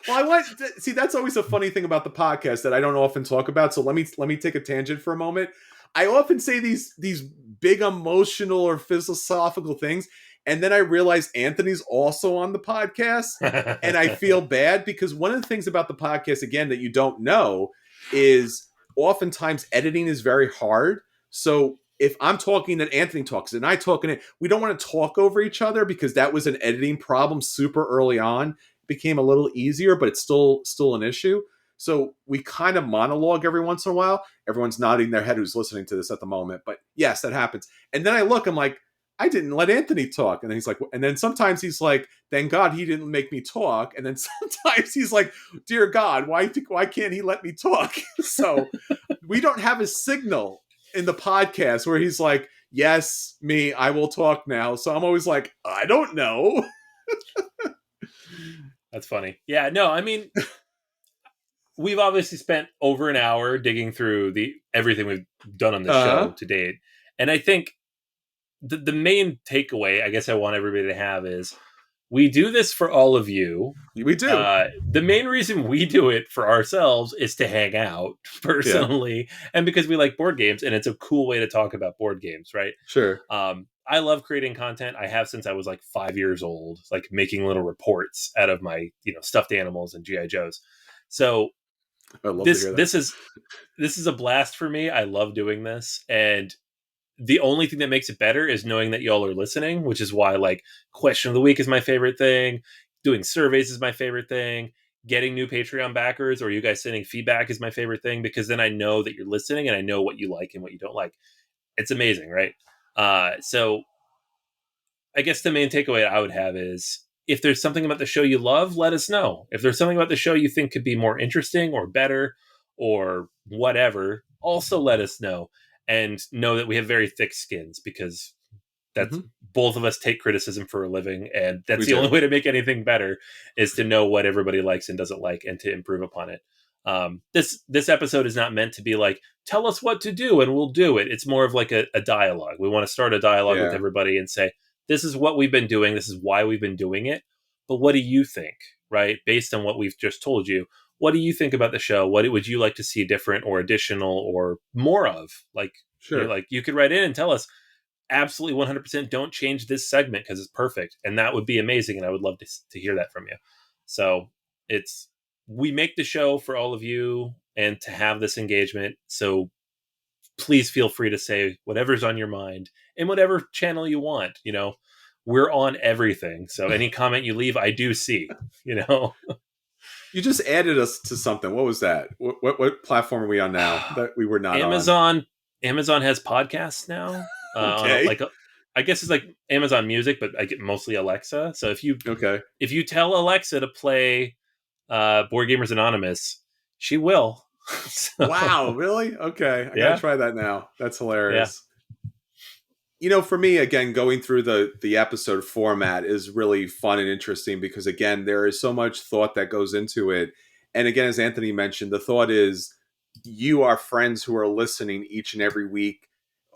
Speaker 1: Well, see, that's always a funny thing about the podcast that I don't often talk about. So let me take a tangent for a moment. I often say these big emotional or philosophical things, and then I realize Anthony's also on the podcast, and I feel bad, because one of the things about the podcast, again, that you don't know is oftentimes editing is very hard. So if I'm talking and Anthony talks and I talk, and we don't want to talk over each other, because that was an editing problem super early on. It became a little easier, but it's still an issue. So we kind of monologue every once in a while. Everyone's nodding their head who's listening to this at the moment, but yes, that happens. And then I look, I'm like, I didn't let Anthony talk. And then he's like, and then sometimes he's like, thank God he didn't make me talk. And then sometimes he's like, dear God, why can't he let me talk? So we don't have a signal in the podcast where he's like, yes, me, I will talk now. So I'm always like, I don't know.
Speaker 2: That's funny. Yeah, no, I mean, we've obviously spent over an hour digging through everything we've done on the show to date. And I think the main takeaway I guess I want everybody to have is we do this for all of you.
Speaker 1: We do.
Speaker 2: The main reason we do it for ourselves is to hang out personally, and because we like board games, and it's a cool way to talk about board games, right?
Speaker 1: Sure.
Speaker 2: I love creating content. I have since I was like 5 years old, like making little reports out of my stuffed animals and GI Joes. So
Speaker 1: I love to hear that.
Speaker 2: this is a blast for me. I love doing this, and the only thing that makes it better is knowing that y'all are listening, which is why like question of the week is my favorite thing. Doing surveys is my favorite thing. Getting new Patreon backers or you guys sending feedback is my favorite thing, because then I know that you're listening and I know what you like and what you don't like. It's amazing, right? So I guess the main takeaway I would have is if there's something about the show you love, let us know. If there's something about the show you think could be more interesting or better or whatever, also let us know. And know that we have very thick skins, because that's both of us take criticism for a living, and that's the only way to make anything better is to know what everybody likes and doesn't like and to improve upon it. This episode is not meant to be like, tell us what to do and we'll do it. It's more of like a dialogue. We want to start a dialogue with everybody and say, this is what we've been doing. This is why we've been doing it. But what do you think, right? Based on what we've just told you, what do you think about the show? What would you like to see different or additional or more of? Like,
Speaker 1: Sure.
Speaker 2: Like you could write in and tell us absolutely 100% don't change this segment because it's perfect, and that would be amazing, and I would love to hear that from you. So it's we make the show for all of you and to have this engagement. So please feel free to say whatever's on your mind in whatever channel you want. We're on everything, so any comment you leave, I do see. you know
Speaker 1: You just added us to something. What was that? What platform are we on now that we were not on?
Speaker 2: Amazon has podcasts now.
Speaker 1: Okay.
Speaker 2: I guess it's like Amazon Music, but I get mostly Alexa. So
Speaker 1: Okay.
Speaker 2: if you tell Alexa to play Board Gamers Anonymous, she will. So
Speaker 1: Wow, really? Okay. I got to
Speaker 2: yeah,
Speaker 1: try that now. That's
Speaker 2: yeah,
Speaker 1: hilarious. For me, again, going through the episode format is really fun and interesting because, again, there is so much thought that goes into it. And again, as Anthony mentioned, the thought is you, our friends who are listening each and every week,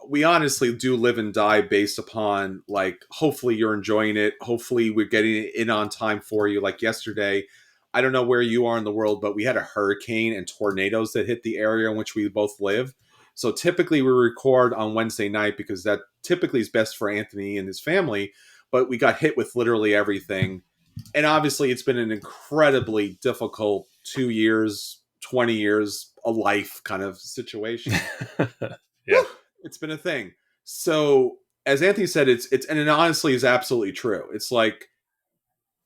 Speaker 1: we honestly do live and die based upon, like, hopefully you're enjoying it. Hopefully we're getting it in on time for you. Like yesterday, I don't know where you are in the world, but we had a hurricane and tornadoes that hit the area in which we both live. So typically we record on Wednesday night because that typically is best for Anthony and his family, but we got hit with literally everything. And obviously it's been an incredibly difficult 2 years, 20 years, a life kind of situation.
Speaker 2: yeah.
Speaker 1: Whew, it's been a thing. So as Anthony said, it's and it honestly is absolutely true. It's like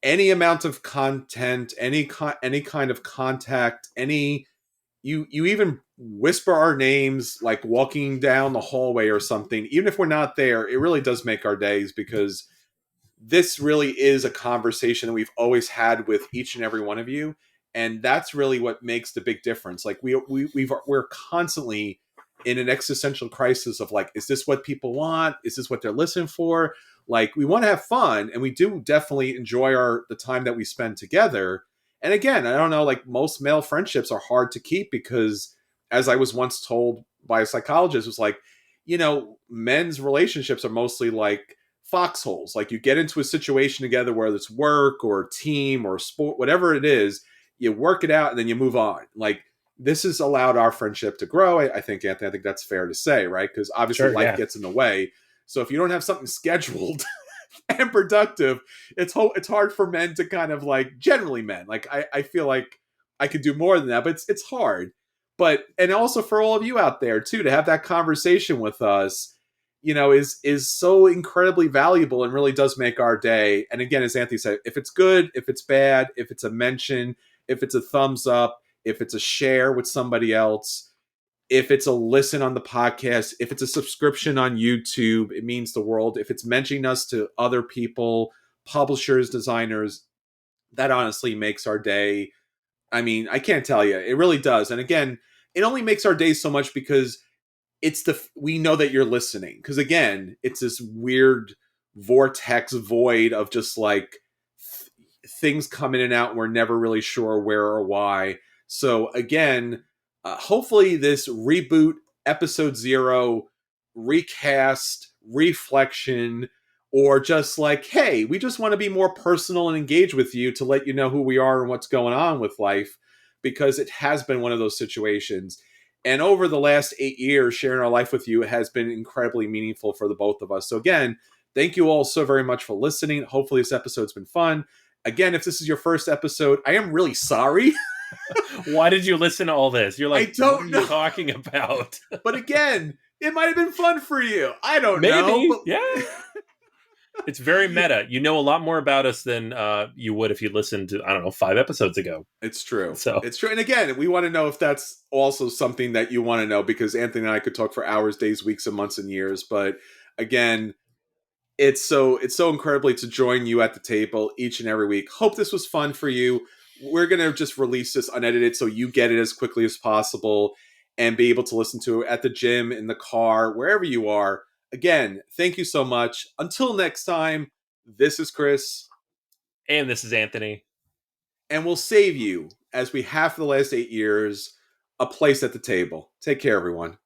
Speaker 1: any amount of content, any kind of contact, any you even whisper our names like walking down the hallway or something, even if we're not there, it really does make our days because this really is a conversation that we've always had with each and every one of you, and that's really what makes the big difference. Like we're constantly in an existential crisis of like, is this what people want? Is this what they're listening for? Like we want to have fun, and we do definitely enjoy the time that we spend together. And again, I don't know, like most male friendships are hard to keep because, as I was once told by a psychologist, was like, men's relationships are mostly like foxholes. Like you get into a situation together, whether it's work or a team or sport, whatever it is, you work it out and then you move on. Like this has allowed our friendship to grow. I think, Anthony, I think that's fair to say, right? Because obviously
Speaker 2: Sure,
Speaker 1: life
Speaker 2: yeah.
Speaker 1: gets in the way. So if you don't have something scheduled and productive, it's hard for men to kind of like, generally men. Like I feel like I could do more than that, but it's hard. But and also for all of you out there too, to have that conversation with us, is so incredibly valuable and really does make our day. And again, as Anthony said, if it's good, if it's bad, if it's a mention, if it's a thumbs up, if it's a share with somebody else, if it's a listen on the podcast, if it's a subscription on YouTube, it means the world. If it's mentioning us to other people, publishers, designers, that honestly makes our day. I mean, I can't tell you. It really does. And again, it only makes our day so much because we know that you're listening, because again, it's this weird vortex void of just like things come in and out and we're never really sure where or why. So again, hopefully this reboot, episode 0, recast, reflection, or just like, hey, we just want to be more personal and engage with you to let you know who we are and what's going on with life, because it has been one of those situations. And over the last 8 years, sharing our life with you has been incredibly meaningful for the both of us. So again, thank you all so very much for listening. Hopefully this episode's been fun. Again, if this is your first episode, I am really sorry.
Speaker 2: Why did you listen to all this? You're
Speaker 1: I
Speaker 2: like, what are
Speaker 1: don't
Speaker 2: you
Speaker 1: know.
Speaker 2: talking about?
Speaker 1: But again, it might have been fun for you. I don't know.
Speaker 2: Maybe, yeah.
Speaker 1: But
Speaker 2: It's very meta. You know a lot more about us than you would if you listened to, I don't know, 5 episodes ago.
Speaker 1: it's true.
Speaker 2: So,
Speaker 1: It's true. And again, we want to know if that's also something that you want to know, because Anthony and I could talk for hours, days, weeks, and months and years. But again, it's so incredibly to join you at the table each and every week. Hope this was fun for you. We're gonna just release this unedited so you get it as quickly as possible and be able to listen to it at the gym, in the car, wherever you are. Again, thank you so much. Until next time, this is Chris,
Speaker 2: and this is Anthony.
Speaker 1: and we'll save you, as we have for the last 8 years, a place at the table. Take care, everyone.